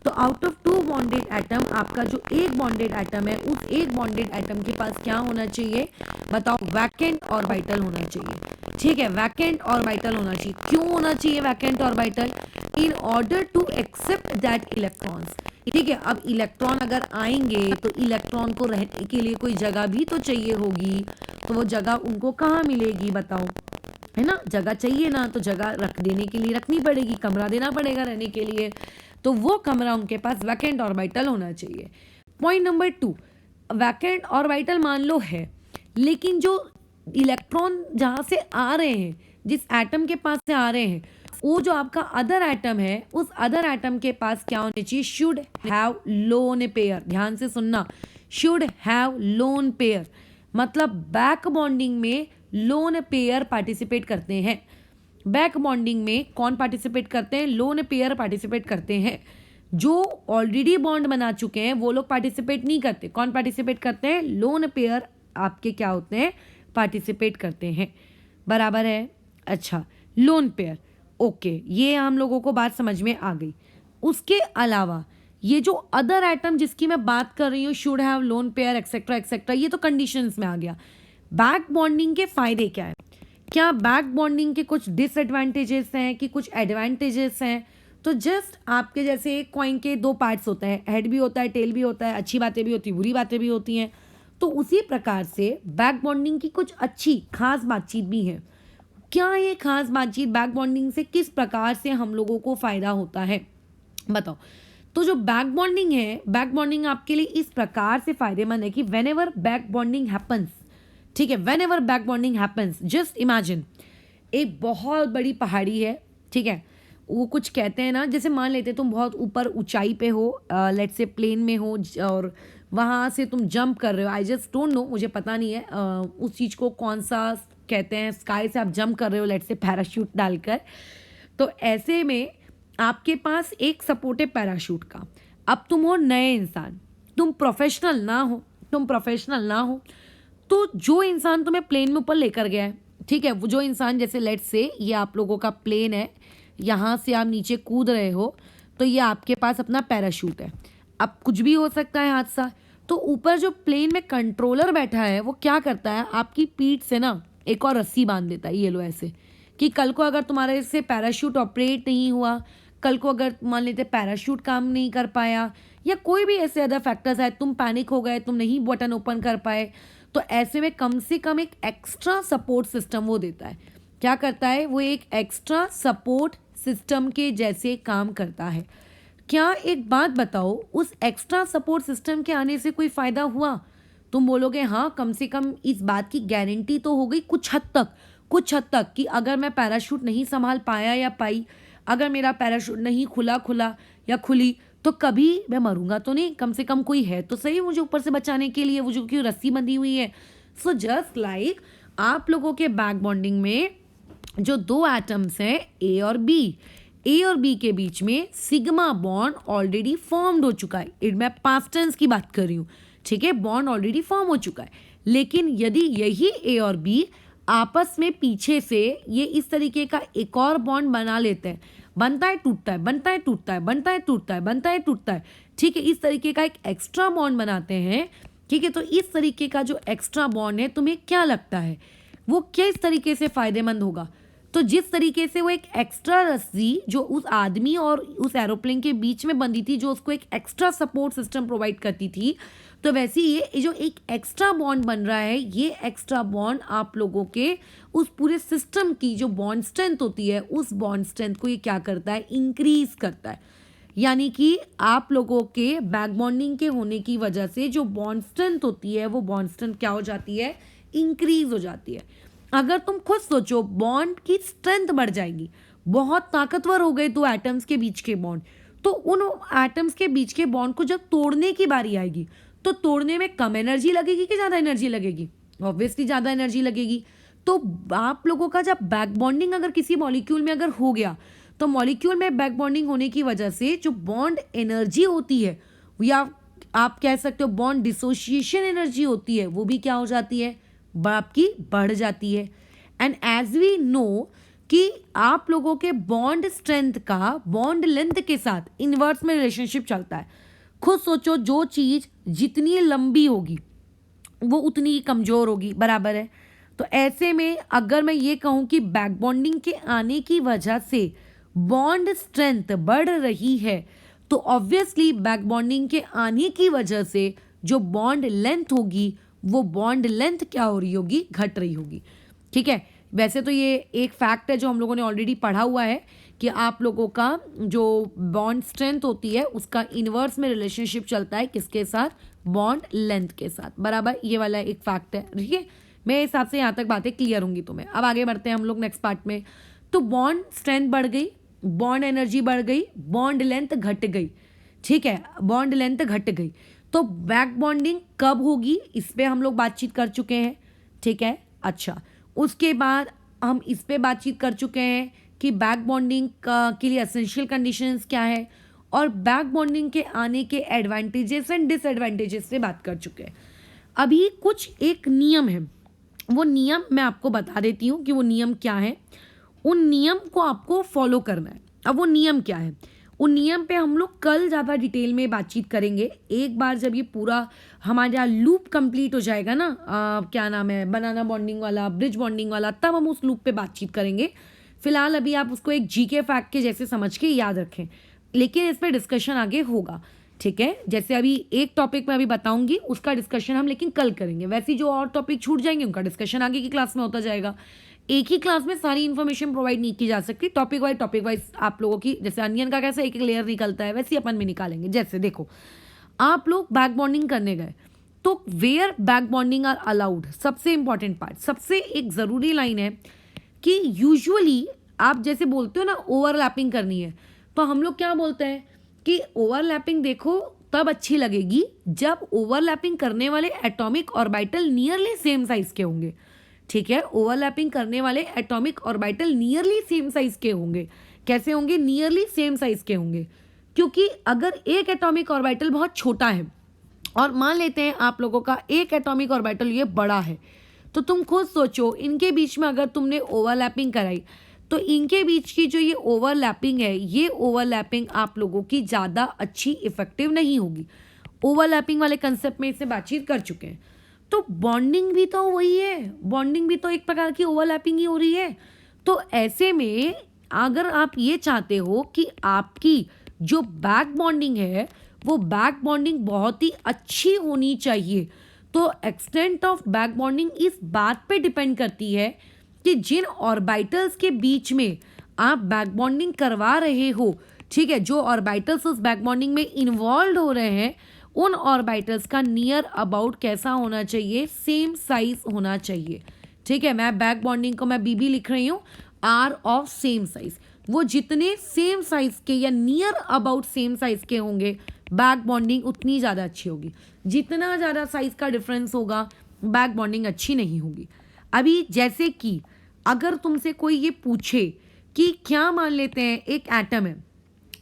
तो out of two bonded atom, आपका जो एक बॉन्डेड एटम है, उस एक बॉन्डेड एटम के पास क्या होना चाहिए बताओ, वैकेंट ऑर्बिटल होना चाहिए। ठीक है, वैकेंट ऑर्बिटल होना चाहिए। क्यों होना चाहिए vacant orbital? In order to accept that electrons. ठीक है, अब इलेक्ट्रॉन अगर आएंगे तो इलेक्ट्रॉन को रहने के लिए कोई जगह भी तो चाहिए होगी, तो वो जगह उनको कहाँ मिलेगी बताओ, है ना, जगह चाहिए ना, तो जगह रख देने के लिए रखनी पड़ेगी, कमरा देना पड़ेगा रहने के लिए, तो वो कमरा उनके पास वैकेंट ऑर्बिटल होना चाहिए। पॉइंट नंबर 2, वैकेंट ऑर्बिटल मान लो है, लेकिन जो इलेक्ट्रॉन जहाँ से आ रहे हैं, जिस एटम के पास से आ रहे हैं, वो जो आपका अदर एटम है, उस अदर एटम के पास क्या होने चाहिए? Should have lone pair. ध्यान से सुनना, शुड हैव लोन पेयर, मतलब बैक बॉन्डिंग में लोन पेयर पार्टिसिपेट करते हैं। बैक बॉन्डिंग में कौन पार्टिसिपेट करते हैं? लोन पेयर पार्टिसिपेट करते हैं। जो ऑलरेडी बॉन्ड बना चुके हैं वो लोग पार्टिसिपेट नहीं करते। कौन पार्टिसिपेट करते हैं? लोन पेयर आपके क्या होते हैं? पार्टिसिपेट करते हैं। बराबर है? अच्छा, लोन पेयर, ओके, ये हम लोगों को बात समझ में आ गई। उसके अलावा ये जो अदर आइटम जिसकी मैं बात कर रही हूँ, should have lone pair etcetera etcetera, ये तो कंडीशंस में आ गया। बैक बॉन्डिंग के फायदे क्या है? क्या बैक बॉन्डिंग के कुछ डिसएडवांटेजेस हैं कि कुछ एडवांटेजेस हैं? तो जस्ट आपके जैसे एक कॉइन के दो पार्ट्स होते हैं, हेड भी होता है, टेल भी होता है, अच्छी बातें भी होती हैं, बुरी बातें भी होती हैं। तो उसी प्रकार से बैक बॉन्डिंग की कुछ अच्छी खास बातचीत भी है। क्या ये खास बातचीत बैक बॉन्डिंग से किस प्रकार से हम लोगों को फ़ायदा होता है, बताओ। तो जो बैक बॉन्डिंग है, बैक बॉन्डिंग आपके लिए इस प्रकार से फ़ायदेमंद है कि when ever back bonding happens, ठीक है, when ever back bonding happens, just imagine एक बहुत बड़ी पहाड़ी है, ठीक है, वो कुछ कहते हैं ना, जैसे मान लेते तुम बहुत ऊपर ऊंचाई पे हो, लेट्स से प्लेन में हो, और वहाँ से तुम जंप कर रहे हो, आई जस्ट डोंट नो, मुझे पता नहीं है उस चीज़ को कौन सा कहते हैं, स्काई से आप जंप कर रहे हो लेट्स से पैराशूट डालकर। तो ऐसे में आपके पास एक सपोर्टिव पैराशूट का, अब तुम हो नए इंसान, तुम प्रोफेशनल ना हो, तो जो इंसान तुम्हें प्लेन में ऊपर लेकर गया है, ठीक है, वो जो इंसान, जैसे लेट्स से ये आप लोगों का प्लेन है, यहाँ से आप नीचे कूद रहे हो, तो ये आपके पास अपना पैराशूट है। अब कुछ भी हो सकता है हादसा, तो ऊपर जो प्लेन में कंट्रोलर बैठा है वो क्या करता है, आपकी पीठ से ना एक और रस्सी बांध देता है, ये लो ऐसे, कि कल को अगर तुम्हारे से पैराशूट ऑपरेट नहीं हुआ, कल को अगर मान लेते पैराशूट काम नहीं कर पाया, या कोई भी ऐसे अदर फैक्टर्स आए, तुम पैनिक हो गए, तुम नहीं बटन ओपन कर पाए, तो ऐसे में कम से कम एक एक्स्ट्रा सपोर्ट सिस्टम वो देता है। क्या करता है? वो एक एक्स्ट्रा सपोर्ट सिस्टम के जैसे काम करता है। क्या एक बात बताओ, उस एक्स्ट्रा सपोर्ट सिस्टम के आने से कोई फ़ायदा हुआ? तुम बोलोगे हाँ, कम से कम इस बात की गारंटी तो हो गई कुछ हद तक कि अगर मैं पैराशूट नहीं संभाल पाया या पाई, अगर मेरा पैराशूट नहीं खुला या खुली, तो कभी मैं मरूंगा तो नहीं, कम से कम कोई है तो सही मुझे ऊपर से बचाने के लिए, वो जो कि रस्सी बंधी हुई है। सो जस्ट लाइक आप लोगों के बैक बॉन्डिंग में जो दो एटम्स हैं ए और बी के बीच में सिग्मा बॉन्ड ऑलरेडी फॉर्म्ड हो चुका है। मैं पास्ट टेंस की बात कर रही हूँ, ठीक है, बॉन्ड ऑलरेडी फॉर्म हो चुका है। लेकिन यदि यही ए और बी आपस में पीछे से ये इस तरीके का एक और बॉन्ड बना लेते हैं, बनता है टूटता है, ठीक है, इस तरीके का एक एक्स्ट्रा बॉन्ड बनाते हैं, ठीक है, तो इस तरीके का जो एक्स्ट्रा बॉन्ड है, तुम्हें क्या लगता है वो किस तरीके से फायदेमंद होगा? तो जिस तरीके से वो एक एक्स्ट्रा रस्सी जो उस आदमी और उस एरोप्लेन के बीच में बंधी थी, जो उसको एक एक्स्ट्रा सपोर्ट सिस्टम प्रोवाइड करती थी, तो वैसे ये जो एक एक्स्ट्रा बॉन्ड बन रहा है, ये एक्स्ट्रा बॉन्ड आप लोगों के उस पूरे सिस्टम की जो बॉन्ड स्ट्रेंथ होती है, उस बॉन्ड स्ट्रेंथ को ये क्या करता है? इंक्रीज करता है। यानी कि आप लोगों के बैक बॉन्डिंग के होने की वजह से जो बॉन्ड स्ट्रेंथ होती है, वो बॉन्ड स्ट्रेंथ क्या हो जाती है? इंक्रीज हो जाती है। अगर तुम खुद सोचो, बॉन्ड की स्ट्रेंथ बढ़ जाएगी, बहुत ताकतवर हो गए दो एटम्स के बीच के बॉन्ड, तो उन एटम्स के बीच के बॉन्ड को जब तोड़ने की बारी आएगी, तो तोड़ने में कम एनर्जी लगेगी कि ज़्यादा एनर्जी लगेगी? ऑब्वियसली ज़्यादा एनर्जी लगेगी। तो आप लोगों का जब बैक बॉन्डिंग अगर किसी मॉलिक्यूल में अगर हो गया, तो मॉलिक्यूल में बैक बॉन्डिंग होने की वजह से जो बॉन्ड एनर्जी होती है, या आप कह सकते हो बॉन्ड डिसोसिएशन एनर्जी होती है, वो भी क्या हो जाती है? आपकी बढ़ जाती है। एंड एज वी नो कि आप लोगों के बॉन्ड स्ट्रेंथ का बॉन्ड लेंथ के साथ इनवर्स में रिलेशनशिप चलता है। खुद सोचो, जो चीज़ जितनी लंबी होगी वो उतनी ही कमज़ोर होगी, बराबर है? तो ऐसे में अगर मैं ये कहूँ कि बैक बॉन्डिंग के आने की वजह से बॉन्ड स्ट्रेंथ बढ़ रही है, तो ऑब्वियसली बैक बॉन्डिंग के आने की वजह से जो बॉन्ड लेंथ होगी, वो बॉन्ड लेंथ क्या हो रही होगी? घट रही होगी, ठीक है। वैसे तो ये एक फैक्ट है जो हम लोगों ने ऑलरेडी पढ़ा हुआ है कि आप लोगों का जो बॉन्ड स्ट्रेंथ होती है उसका इनवर्स में रिलेशनशिप चलता है किसके साथ? बॉन्ड लेंथ के साथ, बराबर। ये वाला एक फैक्ट है, ठीक है। मेरे हिसाब से यहाँ तक बातें क्लियर होंगी तुम्हें। अब आगे बढ़ते हैं हम लोग नेक्स्ट पार्ट में। तो बॉन्ड स्ट्रेंथ बढ़ गई, बॉन्ड एनर्जी बढ़ गई, बॉन्ड लेंथ घट गई, ठीक है, बॉन्ड लेंथ घट गई। तो बैक बॉन्डिंग कब होगी, इस पे हम लोग बातचीत कर चुके हैं, ठीक है। अच्छा, उसके बाद हम इस पे बातचीत कर चुके हैं कि बैक बॉन्डिंग के लिए एसेंशियल कंडीशंस क्या है, और बैक बॉन्डिंग के आने के एडवांटेजेस एंड डिसएडवांटेजेस से बात कर चुके हैं। अभी कुछ एक नियम है, वो नियम मैं आपको बता देती हूँ कि वो नियम क्या है। उन नियम को आपको फॉलो करना है। अब वो नियम क्या है, उन नियम पे हम लोग कल ज़्यादा डिटेल में बातचीत करेंगे। एक बार जब ये पूरा हमारा लूप कंप्लीट हो जाएगा ना, क्या नाम है, बनाना बॉन्डिंग वाला, ब्रिज बॉन्डिंग वाला, तब हम उस लूप पे बातचीत करेंगे। फिलहाल अभी आप उसको एक जीके फैक्ट के जैसे समझ के याद रखें, लेकिन इस पर डिस्कशन आगे होगा, ठीक है। जैसे अभी एक टॉपिक मैं अभी बताऊंगी, उसका डिस्कशन हम लेकिन कल करेंगे। वैसे जो और टॉपिक छूट जाएंगे उनका डिस्कशन आगे की क्लास में होता जाएगा। एक ही क्लास में सारी इन्फॉर्मेशन प्रोवाइड नहीं की जा सकती, टॉपिक वाइज आप लोगों की, जैसे अनियन का कैसे एक एक लेयर निकलता है, वैसे ही अपन में निकालेंगे। जैसे देखो, आप लोग बैक बॉन्डिंग करने गए, तो where back bonding are allowed, सबसे इंपॉर्टेंट पार्ट, सबसे एक ज़रूरी लाइन है कि यूजुअली आप जैसे बोलते हो ना ओवरलैपिंग करनी है, तो हम लोग क्या बोलते हैं कि ओवरलैपिंग देखो तब अच्छी लगेगी जब ओवरलैपिंग करने वाले atomic orbital nearly same size के होंगे, ठीक है। ओवरलैपिंग करने वाले atomic orbital nearly same size के होंगे। कैसे होंगे, नियरली सेम साइज के होंगे, क्योंकि अगर एक एटॉमिक ऑर्बिटल बहुत छोटा है और मान लेते हैं आप लोगों का एक एटॉमिक ऑर्बिटल ये बड़ा है, तो तुम खुद सोचो इनके बीच में अगर तुमने ओवरलैपिंग कराई, तो इनके बीच की जो ये ओवरलैपिंग है, ये ओवरलैपिंग आप लोगों की ज़्यादा अच्छी इफेक्टिव नहीं होगी। ओवरलैपिंग वाले कंसेप्ट में इससे बातचीत कर चुके हैं। तो बॉन्डिंग भी तो वही है, बॉन्डिंग भी तो एक प्रकार की ओवरलैपिंग ही हो रही है। तो ऐसे में अगर आप ये चाहते हो कि आपकी जो बैक बॉन्डिंग है वो बैक बॉन्डिंग बहुत ही अच्छी होनी चाहिए, तो एक्सटेंट ऑफ बैक बॉन्डिंग इस बात पे डिपेंड करती है कि जिन ऑर्बिटल्स के बीच में आप बैक बॉन्डिंग करवा रहे हो, ठीक है, जो ऑर्बिटल्स उस बैक बॉन्डिंग में इन्वॉल्व हो रहे हैं, उन ऑर्बिटल्स का नियर अबाउट कैसा होना चाहिए, सेम साइज होना चाहिए, ठीक है। मैं बैक बॉन्डिंग को मैं बीबी लिख रही हूँ, आर ऑफ सेम साइज। वो जितने सेम साइज के या नियर अबाउट सेम साइज के होंगे, बैक बॉन्डिंग उतनी ज़्यादा अच्छी होगी। जितना ज़्यादा साइज का डिफरेंस होगा, बैक बॉन्डिंग अच्छी नहीं होगी। अभी जैसे कि अगर तुमसे कोई ये पूछे कि क्या, मान लेते हैं एक एटम है,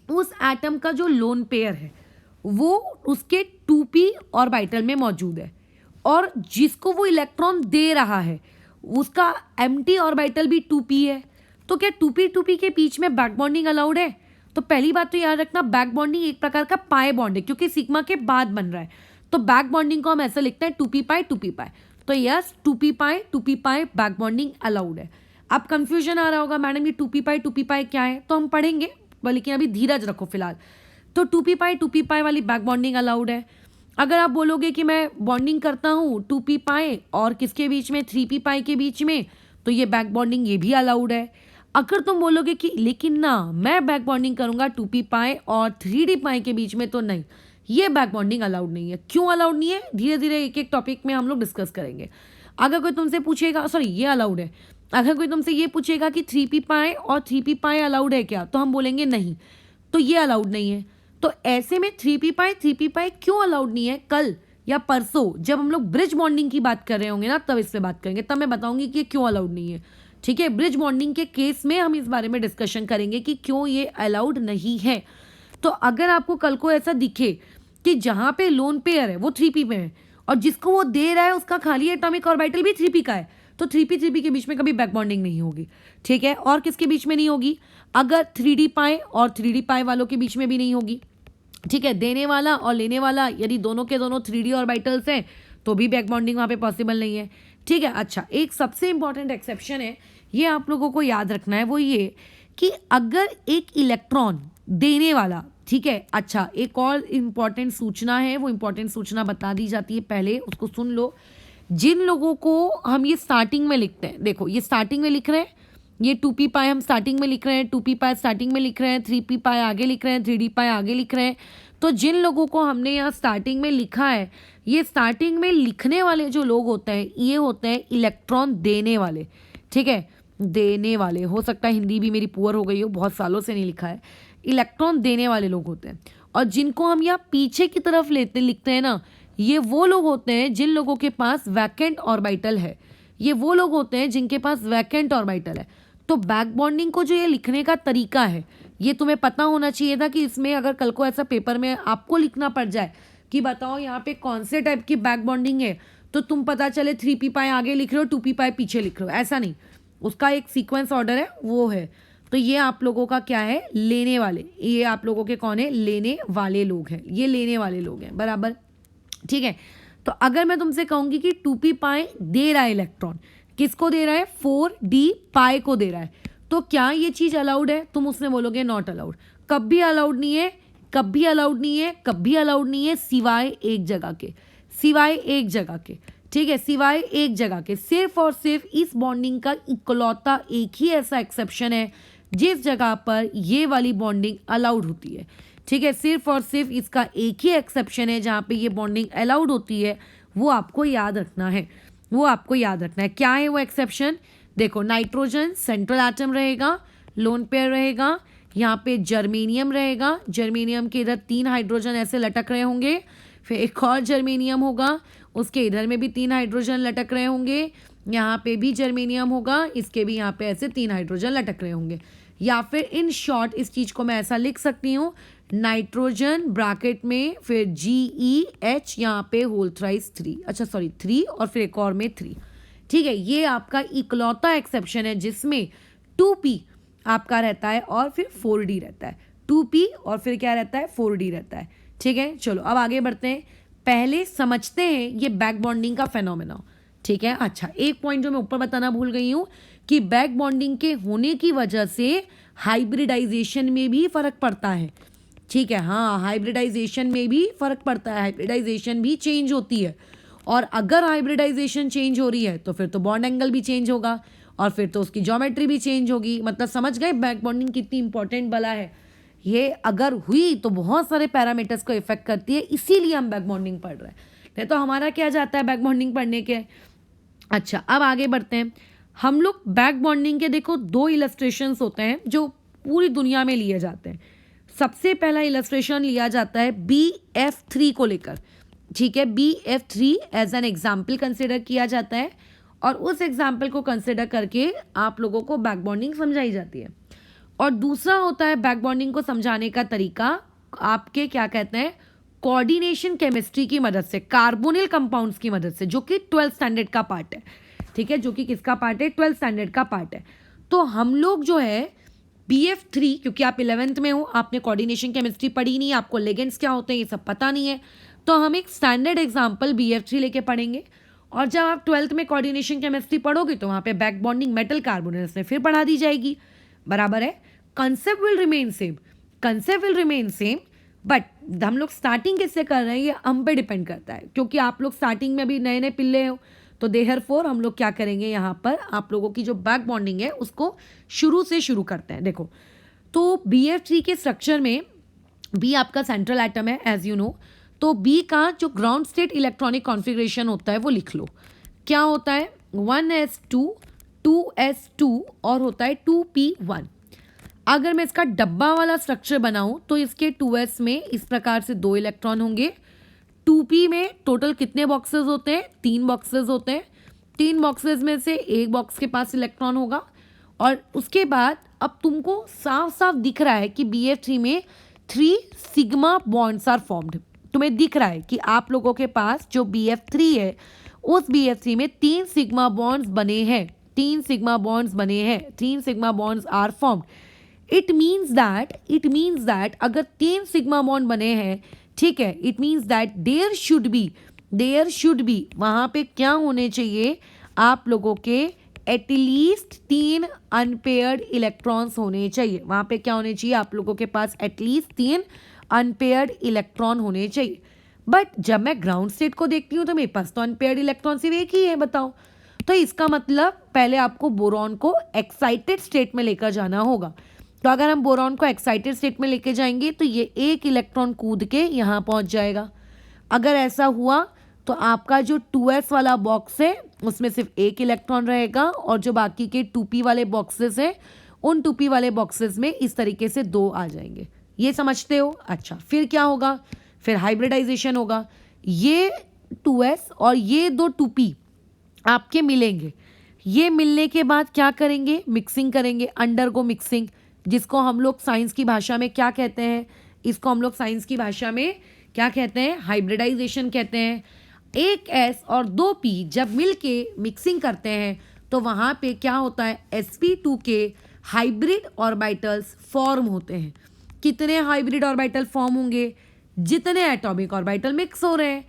उस एटम का जो लोन पेयर है वो उसके 2p ऑर्बिटल में मौजूद है, और जिसको वो इलेक्ट्रॉन दे रहा है उसका एम्प्टी ऑर्बिटल भी 2p है, तो क्या 2p के बीच में बैक बॉन्डिंग अलाउड है? तो पहली बात तो याद रखना, बैक बॉन्डिंग एक प्रकार का पाई बॉन्ड है, क्योंकि सिग्मा के बाद बन रहा है, तो बैक बॉन्डिंग को हम ऐसा लिखते हैं 2p पाई। तो यस, 2p पाई बैक बॉन्डिंग अलाउड है। अब कंफ्यूजन आ रहा होगा, मैडम ये 2p पाई क्या है, तो हम पढ़ेंगे, लेकिन अभी धीरज रखो फिलहाल। तो 2p पाई वाली बैक बॉन्डिंग अलाउड है। अगर आप बोलोगे कि मैं बॉन्डिंग करता हूँ 2p पाई और किसके बीच में, 3p पाई के बीच में, तो ये बैक बॉन्डिंग ये भी अलाउड है। अगर तुम बोलोगे कि लेकिन ना मैं बैक बॉन्डिंग करूँगा 2p पाई और 3d पाई के बीच में, तो नहीं, ये बैक बॉन्डिंग अलाउड नहीं है। क्यों अलाउड नहीं है, धीरे धीरे एक एक टॉपिक में हम लोग डिस्कस करेंगे। अगर कोई तुमसे पूछेगा, सॉरी ये अलाउड है, अगर कोई तुमसे ये पूछेगा कि 3p पाई और 3p पाई अलाउड है क्या, तो हम बोलेंगे नहीं, तो ये अलाउड नहीं है। तो ऐसे में 3p पाई क्यों अलाउड नहीं है, कल या परसों जब हम लोग ब्रिज बॉन्डिंग की बात कर रहे होंगे ना, तब इससे बात करेंगे, तब मैं बताऊंगी कि ये क्यों अलाउड नहीं है, ठीक है। ब्रिज बॉन्डिंग के केस में हम इस बारे में डिस्कशन करेंगे कि क्यों ये अलाउड नहीं है। तो अगर आपको कल को ऐसा दिखे कि जहाँ पे लोन पेयर है वो 3p में है और जिसको वो दे रहा है उसका खाली एटॉमिक ऑर्बिटल भी 3p का है, तो 3p के बीच में कभी बैक बॉन्डिंग नहीं होगी, ठीक है। और किसके बीच में नहीं होगी, अगर 3d पाई और 3d पाई वालों के बीच में भी नहीं होगी, ठीक है। देने वाला और लेने वाला यदि दोनों के दोनों 3d ऑर्बिटल्स हैं तो भी बैक बॉन्डिंग वहाँ पे पॉसिबल नहीं है, ठीक है। अच्छा, एक सबसे इंपॉर्टेंट एक्सेप्शन है, ये आप लोगों को याद रखना है, वो ये कि अगर एक इलेक्ट्रॉन देने वाला, ठीक है। अच्छा, एक और इम्पॉर्टेंट सूचना है, वो इम्पॉर्टेंट सूचना बता दी जाती है, पहले उसको सुन लो। जिन लोगों को हम ये स्टार्टिंग में लिखते हैं, देखो ये स्टार्टिंग में लिख रहे हैं, ये 2p पाई हम स्टार्टिंग में लिख रहे हैं, 2p पाई स्टार्टिंग में लिख रहे हैं, 3p पाई आगे लिख रहे हैं, 3d पाई आगे लिख रहे हैं, तो जिन लोगों को हमने यहाँ स्टार्टिंग में लिखा है, ये स्टार्टिंग में लिखने वाले जो लोग होते हैं ये होते हैं इलेक्ट्रॉन देने वाले, ठीक है, देने वाले। हो सकता है हिंदी भी मेरी पुअर हो गई हो, बहुत सालों से नहीं लिखा है। इलेक्ट्रॉन देने वाले लोग होते हैं। और जिनको हम यहाँ पीछे की तरफ लिखते हैं ना, ये वो लोग होते हैं जिन लोगों के पास वैकेंट ऑर्बिटल है। ये वो लोग होते हैं जिनके पास वैकेंट ऑर्बिटल है। तो बैक बॉन्डिंग को जो ये लिखने का तरीका है, ये तुम्हें पता होना चाहिए था कि इसमें अगर कल को ऐसा पेपर में आपको लिखना पड़ जाए कि बताओ यहाँ पे कौन से टाइप की बैक बॉन्डिंग है, तो तुम पता चले 3p आगे लिख रहे हो, 2p पीछे लिख रहे हो, ऐसा नहीं। उसका एक सीक्वेंस ऑर्डर है, वो है। तो ये आप लोगों का क्या है, लेने वाले। ये आप लोगों के कौन है, लेने वाले लोग हैं। ये लेने वाले लोग हैं, बराबर, ठीक है। तो अगर मैं तुमसे कहूंगी कि 2p दे रहा है इलेक्ट्रॉन, किसको दे रहा है, 4d को दे रहा है, तो क्या ये चीज अलाउड है? तुम उसने बोलोगे नॉट अलाउड। कभी अलाउड नहीं है, कभी अलाउड नहीं है, कभी अलाउड नहीं है, सिवाय एक जगह के, सिवाय एक जगह के, ठीक है, सिवाय एक जगह के। सिर्फ और सिर्फ इस बॉन्डिंग का इकलौता एक ही ऐसा एक्सेप्शन है जिस जगह पर ये वाली बॉन्डिंग अलाउड होती है, ठीक है। सिर्फ और सिर्फ इसका एक ही एक्सेप्शन है जहाँ पे ये बॉन्डिंग अलाउड होती है, वो आपको याद रखना है, वो आपको याद रखना है। क्या है वो एक्सेप्शन? देखो, नाइट्रोजन सेंट्रल एटम रहेगा, लोन पेयर रहेगा, यहाँ पे जर्मेनियम रहेगा, जर्मेनियम के इधर 3 हाइड्रोजन ऐसे लटक रहे होंगे, फिर एक और जर्मेनियम होगा, उसके इधर में भी 3 हाइड्रोजन लटक रहे होंगे, यहाँ पे भी जर्मेनियम होगा, इसके भी यहाँ पे ऐसे 3 हाइड्रोजन लटक रहे होंगे। या फिर इन शॉर्ट इस चीज को मैं ऐसा लिख सकती हूँ, नाइट्रोजन ब्रैकेट में फिर GeH यहाँ पे होल थ्राइस 3, अच्छा सॉरी 3 और फिर एक और में 3, ठीक है। ये आपका इकलौता एक्सेप्शन है जिसमें 2p आपका रहता है और फिर 4d रहता है। 2p और फिर क्या रहता है, 4d रहता है, ठीक है। चलो अब आगे बढ़ते हैं, पहले समझते हैं ये बैक बॉन्डिंग का फेनोमेना, ठीक है। अच्छा, एक पॉइंट जो मैं ऊपर बताना भूल गई हूँ कि बैक बॉन्डिंग के होने की वजह से हाइब्रिडाइजेशन में भी फर्क पड़ता है, ठीक है। हाँ, हाइब्रिडाइजेशन में भी फर्क पड़ता है, हाइब्रिडाइजेशन भी चेंज होती है। और अगर हाइब्रिडाइजेशन चेंज हो रही है तो फिर तो बॉन्ड एंगल भी चेंज होगा और फिर तो उसकी ज्योमेट्री भी चेंज होगी। मतलब समझ गए बैक बॉन्डिंग कितनी इंपॉर्टेंट बला है। ये अगर हुई तो बहुत सारे पैरामीटर्स को इफेक्ट करती है, इसीलिए हम बैक बॉन्डिंग पढ़ रहे हैं, नहीं तो हमारा क्या जाता है बैक बॉन्डिंग पढ़ने के। अच्छा, अब आगे बढ़ते हैं। हम लोग बैक बॉन्डिंग के देखो 2 इलस्ट्रेशंस होते हैं जो पूरी दुनिया में लिए जाते हैं। सबसे पहला इलस्ट्रेशन लिया जाता है BF3 को लेकर, ठीक है। BF3 as an example consider किया जाता है और उस एग्जाम्पल को कंसिडर करके आप लोगों को बैक बॉन्डिंग समझाई जाती है। और दूसरा होता है बैक बॉन्डिंग को समझाने का तरीका, आपके क्या कहते हैं, कोऑर्डिनेशन केमिस्ट्री की मदद से, कार्बोनिल कंपाउंड्स की मदद से, जो कि 12th स्टैंडर्ड का पार्ट है, ठीक है। जो कि किसका पार्ट है, 12th स्टैंडर्ड का पार्ट है। तो हम लोग जो है BF3, क्योंकि आप 11th में हो, आपने कोऑर्डिनेशन केमिस्ट्री पढ़ी नहीं, आपको लिगेंड्स क्या होते हैं ये सब पता नहीं है, तो हम एक स्टैंडर्ड एग्जाम्पल BF3 लेके पढ़ेंगे। और जब आप 12th में कोऑर्डिनेशन केमिस्ट्री पढ़ोगे तो वहाँ पे बैक बॉन्डिंग मेटल कार्बोनिल्स में फिर पढ़ा दी जाएगी, बराबर है। Concept will remain same, concept will remain same, but हम लोग स्टार्टिंग किससे कर रहे हैं ये हम पे डिपेंड करता है, क्योंकि आप लोग स्टार्टिंग में अभी नए नए पिल्ले हो। तो देयरफॉर हम लोग क्या करेंगे, यहाँ पर आप लोगों की जो बैक बॉन्डिंग है उसको शुरू से शुरू करते हैं। देखो, तो BF3 के स्ट्रक्चर में B आपका सेंट्रल एटम है एज यू नो। तो B का जो ग्राउंड स्टेट इलेक्ट्रॉनिक कॉन्फ़िगरेशन होता है वो लिख लो। क्या होता है, 1s2 2s2 और होता है 2p1। अगर मैं इसका डब्बा वाला स्ट्रक्चर बनाऊं तो इसके 2s में इस प्रकार से 2 इलेक्ट्रॉन होंगे। 2p में टोटल कितने बॉक्सेस होते हैं, 3 बॉक्सेस होते हैं। 3 बॉक्सेस में से एक बॉक्स के पास इलेक्ट्रॉन होगा। और उसके बाद अब तुमको साफ साफ दिख रहा है कि BF3 में 3 सिग्मा बॉन्ड्स आर फॉर्म्ड। तुम्हें दिख रहा है कि आप लोगों के पास जो BF3 है उस BF3 में 3 सिग्मा बॉन्ड्स बने हैं, 3 सिग्मा बॉन्ड्स बने हैं, 3 sigma bonds are formed. It means that अगर 3 सिग्मा बॉन्ड बने हैं, ठीक है, it means that there should be वहाँ पे क्या होने चाहिए, आप लोगों के एटलीस्ट 3 अनपेयर्ड इलेक्ट्रॉन्स होने चाहिए। वहाँ पे क्या होने चाहिए, आप लोगों के पास एटलीस्ट 3 अनपेयर्ड इलेक्ट्रॉन होने चाहिए। बट जब मैं ग्राउंड स्टेट को देखती हूँ तो मेरे पास तो अनपेयर्ड इलेक्ट्रॉन सिर्फ एक ही है, बताओ। तो इसका मतलब पहले आपको बोरॉन को एक्साइटेड स्टेट में लेकर जाना होगा। तो अगर हम बोरॉन को एक्साइटेड स्टेट में लेके जाएंगे तो ये एक इलेक्ट्रॉन कूद के यहाँ पहुँच जाएगा। अगर ऐसा हुआ तो आपका जो 2s वाला बॉक्स है उसमें सिर्फ एक इलेक्ट्रॉन रहेगा और जो बाकी के 2p वाले बॉक्सेस हैं उन 2p वाले बॉक्सेस में इस तरीके से 2 आ जाएंगे। ये समझते हो? अच्छा, फिर क्या होगा? फिर हाइब्रिडाइजेशन होगा। ये 2s और ये दो 2p आपके मिलेंगे। ये मिलने के बाद क्या करेंगे? मिक्सिंग करेंगे, अंडरगो मिक्सिंग, जिसको हम लोग साइंस की भाषा में क्या कहते हैं? इसको हम लोग साइंस की भाषा में क्या कहते हैं? हाइब्रिडाइजेशन कहते हैं। एक S और दो P जब मिलके मिक्सिंग करते हैं तो वहाँ पे क्या होता है? sp2 के हाइब्रिड ऑर्बिटल्स फॉर्म होते हैं। कितने हाइब्रिड ऑर्बिटल फॉर्म होंगे? जितने एटॉमिक ऑर्बिटल मिक्स हो रहे हैं।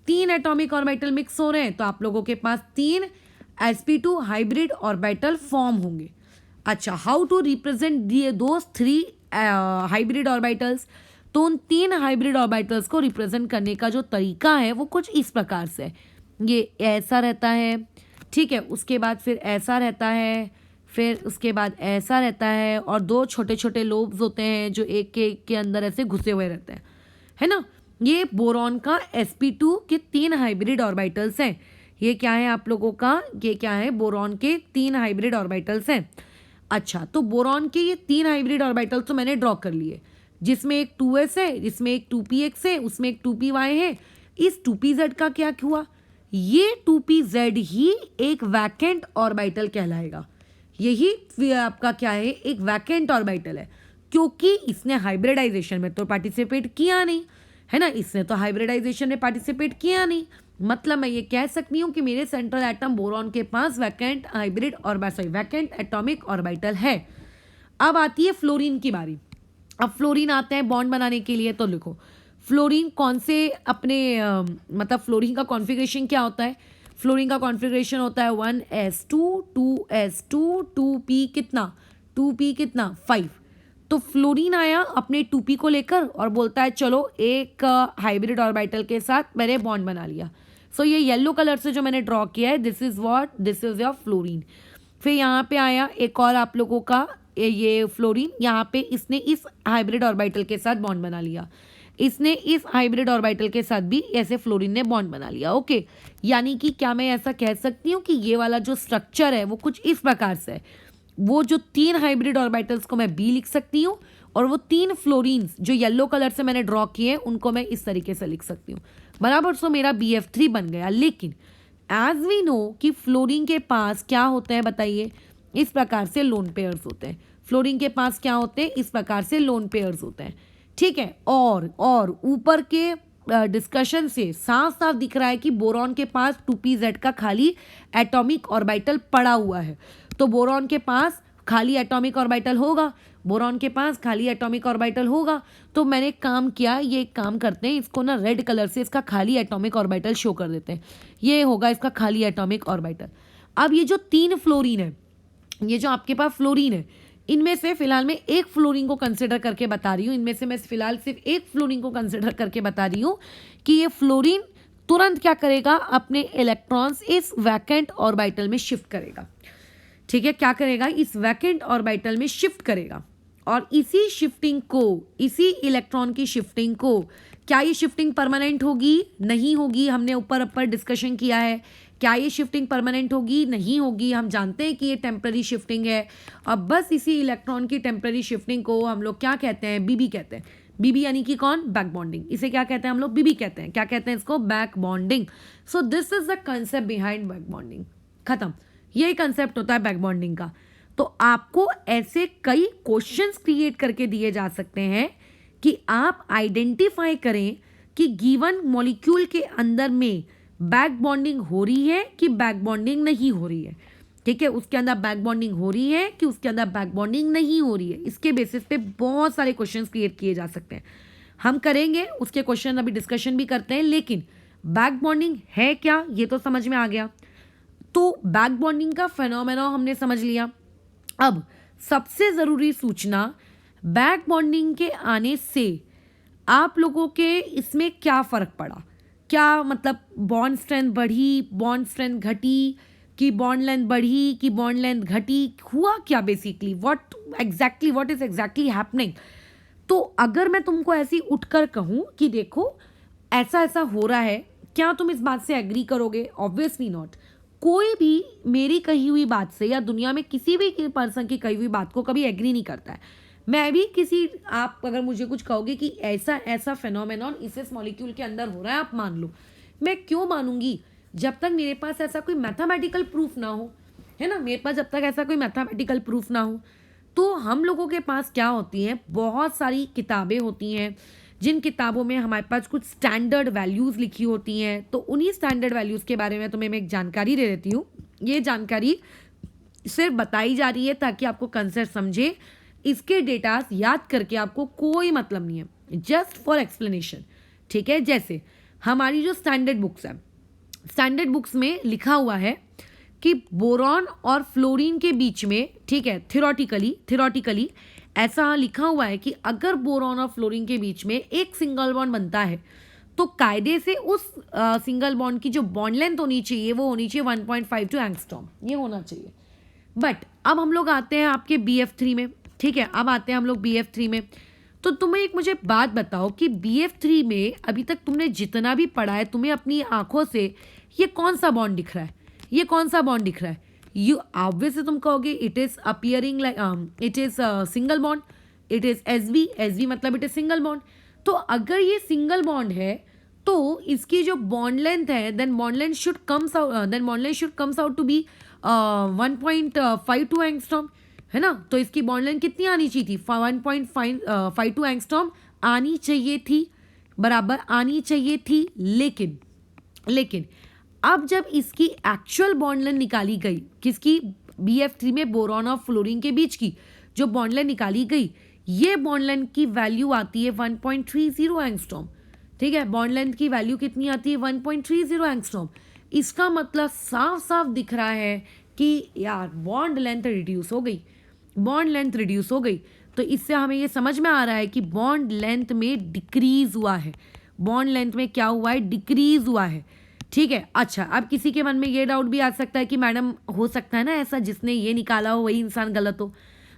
3 एटॉमिक ऑर्बिटल मिक्स हो रहे हैं तो आप लोगों के पास 3 sp2 हाइब्रिड ऑर्बिटल फॉर्म होंगे। अच्छा, how to represent those 3 hybrid orbitals? तो उन 3 हाइब्रिड ऑर्बिटल्स को रिप्रेजेंट करने का जो तरीका है वो कुछ इस प्रकार से है। ये ऐसा रहता है, ठीक है, उसके बाद फिर ऐसा रहता है, फिर उसके बाद ऐसा रहता है और 2 छोटे छोटे लोब्स होते हैं जो एक के अंदर ऐसे घुसे हुए रहते हैं, है ना। ये बोरॉन का sp2 के 3 हाइब्रिड ऑर्बिटल्स हैं। ये क्या है आप लोगों का? ये क्या है? बोरॉन के 3 हाइब्रिड ऑर्बिटल्स हैं। अच्छा, तो बोरॉन के ये 3 हाइब्रिड ऑर्बिटल्स तो मैंने ड्रॉ कर लिए, जिसमें एक 2s है, इसमें एक 2px है, उसमें एक 2py है। इस 2pz का क्या हुआ? ये 2pz ही एक वैकेंट ऑर्बिटल कहलाएगा। यही आपका क्या है? एक वैकेंट ऑर्बिटल है, क्योंकि इसने हाइब्रिडाइजेशन में तो पार्टिसिपेट किया नहीं, है ना। इसने तो हाइब्रिडाइजेशन में पार्टिसिपेट किया नहीं, मतलब मैं ये कह सकती हूँ कि मेरे सेंट्रल एटम बोरॉन के पास वैकेंट हाइब्रिड और वैकेंट एटॉमिक ऑर्बिटल है। अब आती है फ्लोरीन की बारी। अब फ्लोरीन आते हैं बॉन्ड बनाने के लिए, तो लिखो फ्लोरीन कौन से अपने मतलब फ्लोरीन का कॉन्फ़िगरेशन क्या होता है? फ्लोरीन का कॉन्फ़िगरेशन होता है 1s2 2s2 2p कितना? 2p कितना? 5। तो फ्लोरीन आया अपने 2p को लेकर और बोलता है चलो एक हाइब्रिड ऑर्बिटल के साथ मैंने बॉन्ड बना लिया। सो ये येलो कलर से जो मैंने ड्रॉ किया है, this is what? This is your fluorine. फिर यहाँ पे आया एक और आप लोगों का ये फ्लोरीन, यहाँ पे इसने इस हाइब्रिड ऑर्बिटल के साथ बॉन्ड बना लिया, इसने इस हाइब्रिड ऑर्बिटल के साथ भी ऐसे फ्लोरीन ने बॉन्ड बना लिया। ओके, यानी कि क्या मैं ऐसा कह सकती हूँ कि ये वाला जो स्ट्रक्चर है वो कुछ इस प्रकार से है। वो जो 3 हाइब्रिड ऑर्बिटल्स को मैं बी लिख सकती हूँ और वो 3 फ्लोरीन्स जो येलो कलर से मैंने ड्रॉ किए हैं उनको मैं इस तरीके से लिख सकती हूँ, बराबर। सो मेरा BF3 बन गया। लेकिन एज वी नो कि फ्लोरीन के पास क्या होते हैं बताइए? इस प्रकार से लोन पेयर्स होते हैं। फ्लोरीन के पास क्या होते हैं? इस प्रकार से लोन पेयर्स होते हैं, ठीक है। और ऊपर के डिस्कशन से साफ साफ दिख रहा है कि बोरॉन के पास 2pz का खाली एटॉमिक ऑर्बिटल पड़ा हुआ है। तो बोरॉन के पास खाली एटॉमिक ऑर्बिटल होगा, बोरॉन के पास खाली एटॉमिक ऑर्बिटल होगा। तो मैंने काम किया, ये एक काम करते हैं, इसको ना रेड कलर से इसका खाली एटॉमिक ऑर्बिटल शो कर देते हैं। ये होगा इसका खाली एटॉमिक ऑर्बिटल। अब ये जो 3 फ्लोरीन है, ये जो आपके पास फ्लोरीन है, इनमें से फिलहाल मैं एक फ्लोरीन को कंसिडर करके बता रही हूँ, इनमें से मैं फिलहाल सिर्फ एक फ्लोरीन को कंसिडर करके बता रही हूँ कि ये फ्लोरीन तुरंत क्या करेगा? अपने इलेक्ट्रॉन्स इस वैकेंट ऑर्बिटल में शिफ्ट करेगा, ठीक है। क्या करेगा? इस वैकेंट ऑर्बिटल में शिफ्ट करेगा। और इसी शिफ्टिंग को, इसी इलेक्ट्रॉन की शिफ्टिंग को, क्या ये शिफ्टिंग परमानेंट होगी? नहीं होगी। हमने ऊपर डिस्कशन किया है। क्या ये शिफ्टिंग परमानेंट होगी? नहीं होगी। हम जानते हैं कि ये टेम्पररी शिफ्टिंग है। अब बस इसी इलेक्ट्रॉन की टेम्पररी शिफ्टिंग को हम लोग क्या कहते हैं? बीबी कहते हैं। बीबी यानी कि कौन? Back bonding. इसे क्या कहते हैं हम लोग? बीबी कहते हैं। क्या कहते हैं इसको? Back bonding. So this is the concept behind back bonding. खत्म। यही कंसेप्ट होता है बैक बॉन्डिंग का। तो आपको ऐसे कई क्वेश्चंस क्रिएट करके दिए जा सकते हैं कि आप आइडेंटिफाई करें कि गिवन मॉलिक्यूल के अंदर में बैक बॉन्डिंग हो रही है कि बैक बॉन्डिंग नहीं हो रही है, ठीक है। उसके अंदर बैक बॉन्डिंग हो रही है कि उसके अंदर बैक बॉन्डिंग नहीं हो रही है। इसके बेसिस पे बहुत सारे क्वेश्चंस क्रिएट किए जा सकते हैं। हम करेंगे उसके क्वेश्चन, अभी डिस्कशन भी करते हैं। लेकिन बैक बॉन्डिंग है क्या, ये तो समझ में आ गया। तो बैक बॉन्डिंग का फेनोमेना हमने समझ लिया। अब सबसे ज़रूरी सूचना, बैक बॉन्डिंग के आने से आप लोगों के इसमें क्या फ़र्क पड़ा? क्या मतलब बॉन्ड स्ट्रेंथ बढ़ी, बॉन्ड स्ट्रेंथ घटी, कि बॉन्ड लेंथ बढ़ी कि बॉन्ड लेंथ घटी, हुआ क्या basically, what is exactly happening. तो अगर मैं तुमको ऐसी उठकर कहूँ कि देखो ऐसा ऐसा हो रहा है, क्या तुम इस बात से एग्री करोगे? Obviously not. कोई भी मेरी कही हुई बात से या दुनिया में किसी भी पर्सन की कही हुई बात को कभी एग्री नहीं करता है। मैं भी किसी, आप अगर मुझे कुछ कहोगे कि ऐसा ऐसा फिनोमेनॉन इस मॉलिक्यूल के अंदर हो रहा है, आप मान लो, मैं क्यों मानूंगी जब तक मेरे पास ऐसा कोई मैथमेटिकल प्रूफ ना हो, है ना। मेरे पास जब तक ऐसा कोई मैथमेटिकल प्रूफ ना हो, तो हम लोगों के पास क्या होती हैं, बहुत सारी किताबें होती हैं जिन किताबों में हमारे पास कुछ स्टैंडर्ड वैल्यूज़ लिखी होती हैं। तो उन्हीं स्टैंडर्ड वैल्यूज़ के बारे में तुम्हें मैं एक जानकारी दे देती हूँ। ये जानकारी सिर्फ बताई जा रही है ताकि आपको कंसेप्ट समझे, इसके डेटा याद करके आपको कोई मतलब नहीं है, जस्ट फॉर एक्सप्लेनेशन, ठीक है। जैसे हमारी जो स्टैंडर्ड बुक्स है, स्टैंडर्ड बुक्स में लिखा हुआ है कि बोरॉन और फ्लोरीन के बीच में, ठीक है, थियोरेटिकली ऐसा लिखा हुआ है कि अगर बोरॉन और फ्लोरीन के बीच में एक सिंगल बॉन्ड बनता है तो कायदे से उस सिंगल बॉन्ड की जो बॉन्ड लेंथ होनी चाहिए वो होनी चाहिए 1.52 एंगस्ट्रॉम, ये होना चाहिए। बट अब हम लोग आते हैं आपके BF3 में, ठीक है, अब आते हैं हम लोग BF3 में। तो तुम्हें एक मुझे बात बताओ कि BF3 में अभी तक तुमने जितना भी पढ़ा है, तुम्हें अपनी आंखों से ये कौन सा बॉन्ड दिख रहा है, ये कौन सा बॉन्ड दिख रहा है? यू ऑब्वियसली तुम कहोगे it is appearing like it is single bond, it is SB मतलब इट इज सिंगल बॉन्ड। तो अगर ये सिंगल बॉन्ड है तो इसकी जो बॉन्ड लेंथ है, then bond length should comes out to be 1.52 angstrom, है ना। तो इसकी बॉन्ड लेंथ कितनी आनी चाहिए थी? 1.52 एंगस्ट्रॉम आनी चाहिए थी, बराबर आनी चाहिए थी। लेकिन अब जब इसकी एक्चुअल बॉन्ड लेंथ निकाली गई, किसकी? BF3 में बोरॉन और फ्लोरीन के बीच की जो बॉन्ड लेंथ निकाली गई, ये बॉन्ड लेंथ की वैल्यू आती है 1.30 एंगस्ट्रॉम, ठीक है। बॉन्ड लेंथ की वैल्यू कितनी आती है? 1.30 एंगस्ट्रॉम। इसका मतलब साफ साफ दिख रहा है कि यार बॉन्ड लेंथ रिड्यूस हो गई, बॉन्ड लेंथ रिड्यूस हो गई। तो इससे हमें ये समझ में आ रहा है कि बॉन्ड लेंथ में डिक्रीज हुआ है, बॉन्ड लेंथ में क्या हुआ है? डिक्रीज हुआ है, ठीक है। अच्छा, अब किसी के मन में ये डाउट भी आ सकता है कि मैडम हो सकता है ना ऐसा जिसने ये निकाला हो वही इंसान गलत हो।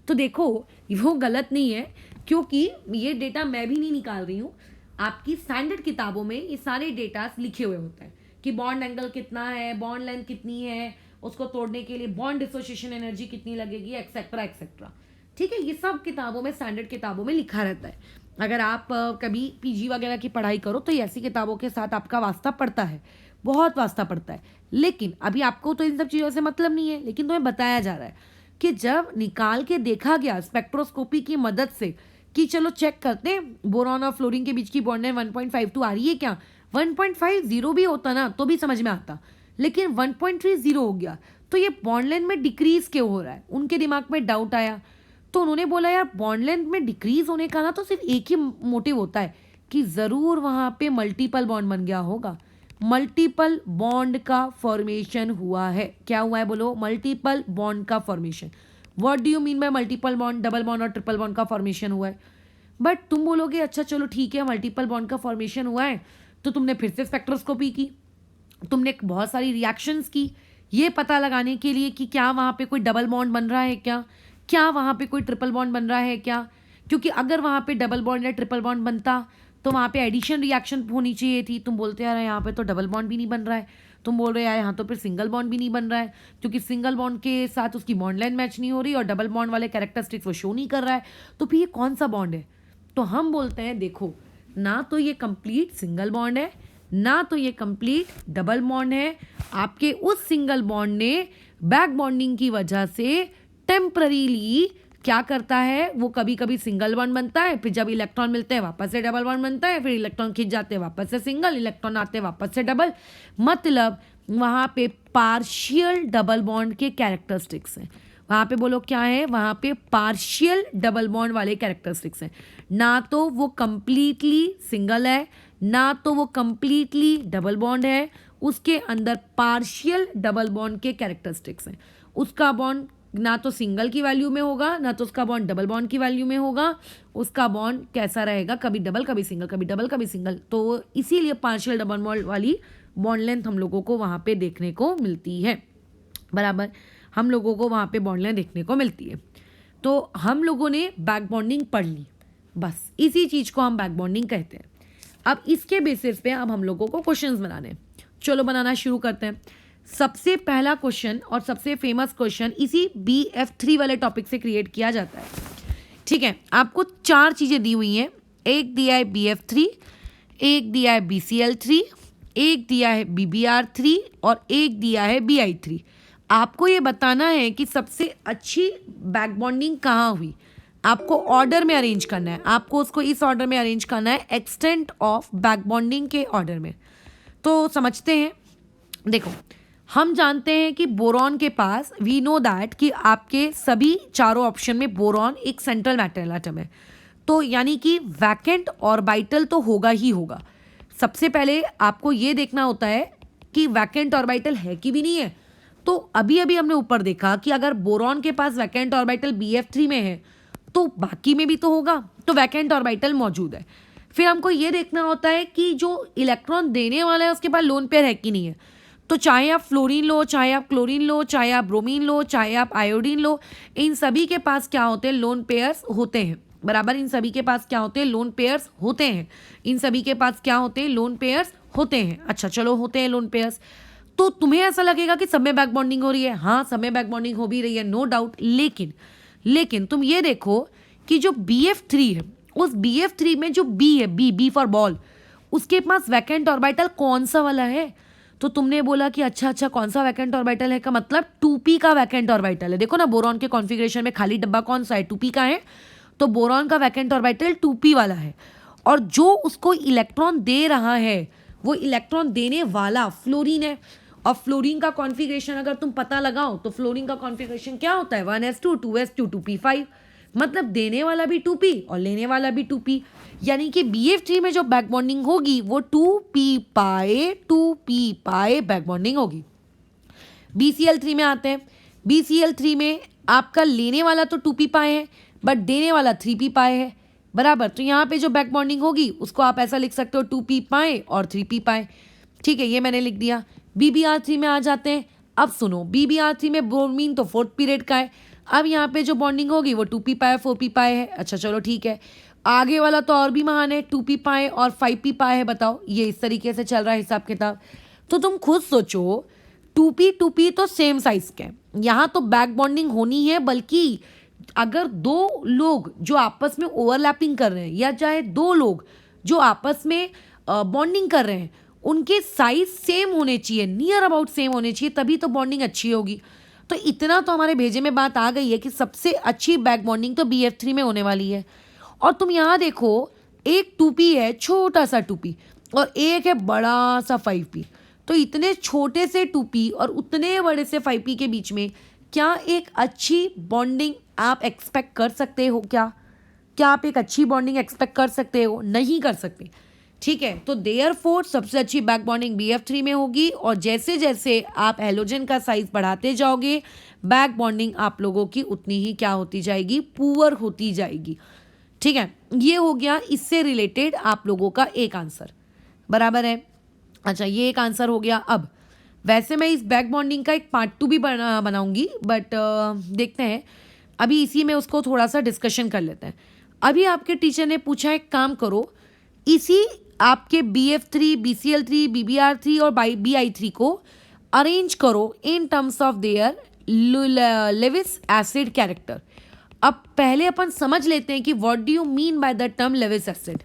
तो देखो वो गलत नहीं है, क्योंकि ये डेटा मैं भी नहीं निकाल रही हूँ, आपकी स्टैंडर्ड किताबों में ये सारे डेटा लिखे हुए होते हैं कि बॉन्ड एंगल कितना है, बॉन्ड लेंथ कितनी है, उसको तोड़ने के लिए बॉन्ड डिसोसिएशन एनर्जी कितनी लगेगी, एक्सेट्रा एक्सेट्रा, ठीक है। ये सब किताबों में, स्टैंडर्ड किताबों में लिखा रहता है। अगर आप कभी PG वगैरह की पढ़ाई करो तो ऐसी किताबों के साथ आपका वास्ता पड़ता है, बहुत वास्ता पड़ता है। लेकिन अभी आपको तो इन सब चीज़ों से मतलब नहीं है, लेकिन तुम्हें बताया जा रहा है कि जब निकाल के देखा गया स्पेक्ट्रोस्कोपी की मदद से कि चलो चेक करते हैं बोरॉन और फ्लोरीन के बीच की बॉन्ड लेंथ 1.52 आ रही है क्या, 1.50 भी होता ना तो भी समझ में आता, लेकिन 1.30 हो गया, तो ये बॉन्ड लेंथ में डिक्रीज क्यों हो रहा है? उनके दिमाग में डाउट आया, तो उन्होंने बोला यार बॉन्ड लेंथ में डिक्रीज होने का ना तो सिर्फ एक ही मोटिव होता है कि ज़रूर वहाँ पे मल्टीपल बॉन्ड बन गया होगा, मल्टीपल बॉन्ड का फॉर्मेशन हुआ है। क्या हुआ है बोलो? मल्टीपल बॉन्ड का formation. What do you mean bye multiple bond? Double bond और ट्रिपल बॉन्ड का फॉर्मेशन हुआ है। बट तुम बोलोगे अच्छा चलो ठीक है, मल्टीपल बॉन्ड का फॉर्मेशन हुआ है, तो तुमने फिर से स्पेक्ट्रोस्कोपी की, तुमने बहुत सारी रिएक्शंस की ये पता लगाने के लिए कि क्या वहाँ पे कोई डबल बॉन्ड बन रहा है क्या वहाँ पे कोई ट्रिपल बॉन्ड बन रहा है क्या, क्योंकि अगर वहाँ पे डबल बॉन्ड या ट्रिपल बॉन्ड बनता तो वहाँ पे एडिशन रिएक्शन होनी चाहिए थी। तुम बोलते यार यहाँ पे तो डबल बॉन्ड भी नहीं बन रहा है, तुम बोल रहे यार यहाँ तो फिर सिंगल बॉन्ड भी नहीं बन रहा है, क्योंकि सिंगल बॉन्ड के साथ उसकी बॉन्ड लेंथ मैच नहीं हो रही और डबल बॉन्ड वाले कैरेक्टरिस्टिक्स वो शो नहीं कर रहा है, तो फिर ये कौन सा बॉन्ड है? तो हम बोलते हैं देखो, ना तो ये कंप्लीट सिंगल बॉन्ड है, ना तो ये कंप्लीट डबल बॉन्ड है। आपके उस सिंगल बॉन्ड ने बैक बॉन्डिंग की वजह से टेम्पररीली क्या करता है, वो कभी कभी सिंगल बॉन्ड बनता है, फिर जब इलेक्ट्रॉन मिलते हैं वापस से डबल बॉन्ड बनता है, फिर इलेक्ट्रॉन खिंच जाते हैं वापस से सिंगल, इलेक्ट्रॉन आते हैं वापस से डबल, मतलब वहाँ पे पार्शियल डबल बॉन्ड के कैरेक्टरिस्टिक्स हैं। वहाँ पे बोलो क्या है? वहाँ पे पार्शियल डबल बॉन्ड वाले कैरेक्टरिस्टिक्स हैं। ना तो वो कंप्लीटली सिंगल है, ना तो वो कंप्लीटली डबल बॉन्ड है, उसके अंदर पार्शियल डबल बॉन्ड के कैरेक्टरिस्टिक्स हैं। उसका बॉन्ड ना तो सिंगल की वैल्यू में होगा, ना तो उसका बॉन्ड डबल बॉन्ड की वैल्यू में होगा। उसका बॉन्ड कैसा रहेगा? कभी डबल कभी सिंगल, कभी डबल कभी सिंगल। तो इसीलिए पार्शियल डबल बॉन्ड वाली बॉन्ड लेंथ हम लोगों को वहाँ पे देखने को मिलती है। बराबर, हम लोगों को वहाँ पे बॉन्ड देखने को मिलती है। तो हम लोगों ने बैक बॉन्डिंग पढ़ ली, बस इसी चीज़ को हम बैक बॉन्डिंग कहते हैं। अब इसके बेसिस पे अब हम लोगों को क्वेश्चंस बनाने हैं। चलो बनाना शुरू करते हैं। सबसे पहला क्वेश्चन और सबसे फेमस क्वेश्चन इसी BF3 वाले टॉपिक से क्रिएट किया जाता है। ठीक है, आपको 4 चीज़ें दी हुई हैं। एक दिया है BF3, एक दिया है BCl3, एक दिया है BBr3 और एक दिया है BI3। आपको ये बताना है कि सबसे अच्छी बैक बॉन्डिंग कहाँ हुई। आपको ऑर्डर में अरेंज करना है, आपको उसको इस ऑर्डर में अरेंज करना है, एक्सटेंट ऑफ बैक बॉन्डिंग के ऑर्डर में। तो समझते हैं। देखो, हम जानते हैं कि बोरॉन के पास, वी नो दैट कि आपके सभी चारों ऑप्शन में बोरॉन एक सेंट्रल मेटल एटम है। तो यानी कि वैकेंट ऑर्बिटल तो होगा ही होगा। सबसे पहले आपको ये देखना होता है कि वैकेंट ऑर्बिटल है कि भी नहीं है। तो अभी अभी हमने ऊपर देखा कि अगर बोरॉन के पास वैकेंट ऑर्बिटल BF3 में है तो बाकी में भी तो होगा, तो वैकेंट ऑर्बिटल मौजूद है। फिर हमको ये देखना होता है कि जो इलेक्ट्रॉन देने वाला है उसके पास लोन पेयर है कि नहीं है। तो चाहे आप फ्लोरीन लो, चाहे आप क्लोरीन लो, चाहे आप ब्रोमीन लो, चाहे आप आयोडीन लो, इन सभी के पास क्या होते हैं, लोन पेयर्स होते हैं। बराबर, इन सभी के पास क्या होते हैं, लोन पेयर्स होते हैं। इन सभी के पास क्या होते हैं, लोन पेयर्स होते हैं। अच्छा चलो, होते हैं लोन पेयर्स। तो तुम्हें ऐसा लगेगा कि सब में बैक बॉन्डिंग हो रही है। हाँ, सब में बैक बॉन्डिंग हो भी रही है, नो डाउट। लेकिन तुम ये देखो कि जो BF3 है, उस BF3 में जो B है, बी फॉर बॉल, उसके पास वैकेंट ऑर्बिटल कौन सा वाला है। तो तुमने बोला कि अच्छा कौन सा वैकेंट ऑर्बिटल है, का मतलब 2p का वैकेंट ऑर्बिटल है। देखो ना, बोरॉन के कॉन्फ़िगरेशन में खाली डब्बा कौन सा है, 2p का है। तो बोरॉन का वैकेंट ऑर्बिटल 2p वाला है। और जो उसको इलेक्ट्रॉन दे रहा है, वो इलेक्ट्रॉन देने वाला फ्लोरीन है। और फ्लोरीन का कॉन्फ़िगरेशन अगर तुम पता लगाओ तो फ्लोरीन का कॉन्फ़िगरेशन क्या होता है, 1s2 2s2 2p5। मतलब देने वाला भी 2p और लेने वाला भी 2p। यानी कि BF3 में जो बैक बॉन्डिंग होगी वो 2p पाए बैक बॉन्डिंग होगी। BCl3 में आते हैं। BCl3 में आपका लेने वाला तो 2p पाए है, बट देने वाला 3p पाए है। बराबर, तो यहाँ पे जो बैक बॉन्डिंग होगी उसको आप ऐसा लिख सकते हो, 2p पाए और 3p पाए। ठीक है, ये मैंने लिख दिया। BBr3 में आ जाते हैं। अब सुनो, BBr3 में ब्रोमीन तो 4th पीरियड का है। अब यहाँ पे जो बॉन्डिंग होगी वो 2p पाए 4p पाए है। अच्छा चलो ठीक है, आगे वाला तो और भी महान है, 2p पाए और 5p पाए है। बताओ, ये इस तरीके से चल रहा है हिसाब किताब। तो तुम खुद सोचो, 2p तो सेम साइज के हैं, यहाँ तो बैक बॉन्डिंग होनी है। बल्कि अगर दो लोग जो आपस में ओवरलैपिंग कर रहे हैं, या चाहे दो लोग जो आपस में बॉन्डिंग कर रहे हैं, उनके साइज सेम होने चाहिए, नियर अबाउट सेम होने चाहिए, तभी तो बॉन्डिंग अच्छी होगी। तो इतना तो हमारे भेजे में बात आ गई है कि सबसे अच्छी बैक बॉन्डिंग तो BF3 में होने वाली है। और तुम यहाँ देखो, एक 2p है, छोटा सा 2p, और एक है बड़ा सा 5p। तो इतने छोटे से 2p और उतने बड़े से 5p के बीच में क्या एक अच्छी बॉन्डिंग आप एक्सपेक्ट कर सकते हो? क्या आप एक अच्छी बॉन्डिंग एक्सपेक्ट कर सकते हो? नहीं कर सकते। ठीक है, तो देयरफॉर सबसे अच्छी बैक बॉन्डिंग BF3 में होगी। और जैसे जैसे आप हेलोजन का साइज बढ़ाते जाओगे, बैक बॉन्डिंग आप लोगों की उतनी ही क्या होती जाएगी, पुअर होती जाएगी। ठीक है, ये हो गया इससे रिलेटेड आप लोगों का एक आंसर। बराबर है। अच्छा, ये एक आंसर हो गया। अब वैसे मैं इस बैक बॉन्डिंग का एक पार्ट 2 भी बनाऊंगी, बट देखते हैं, अभी इसी में उसको थोड़ा सा डिस्कशन कर लेते हैं। अभी आपके टीचर ने पूछा, एक काम करो, इसी आपके BF3 BCl3 BBr3 और BI3 को अरेंज करो in terms of their Lewis acid character. अब पहले अपन समझ लेते हैं कि what do you mean by the term Lewis acid.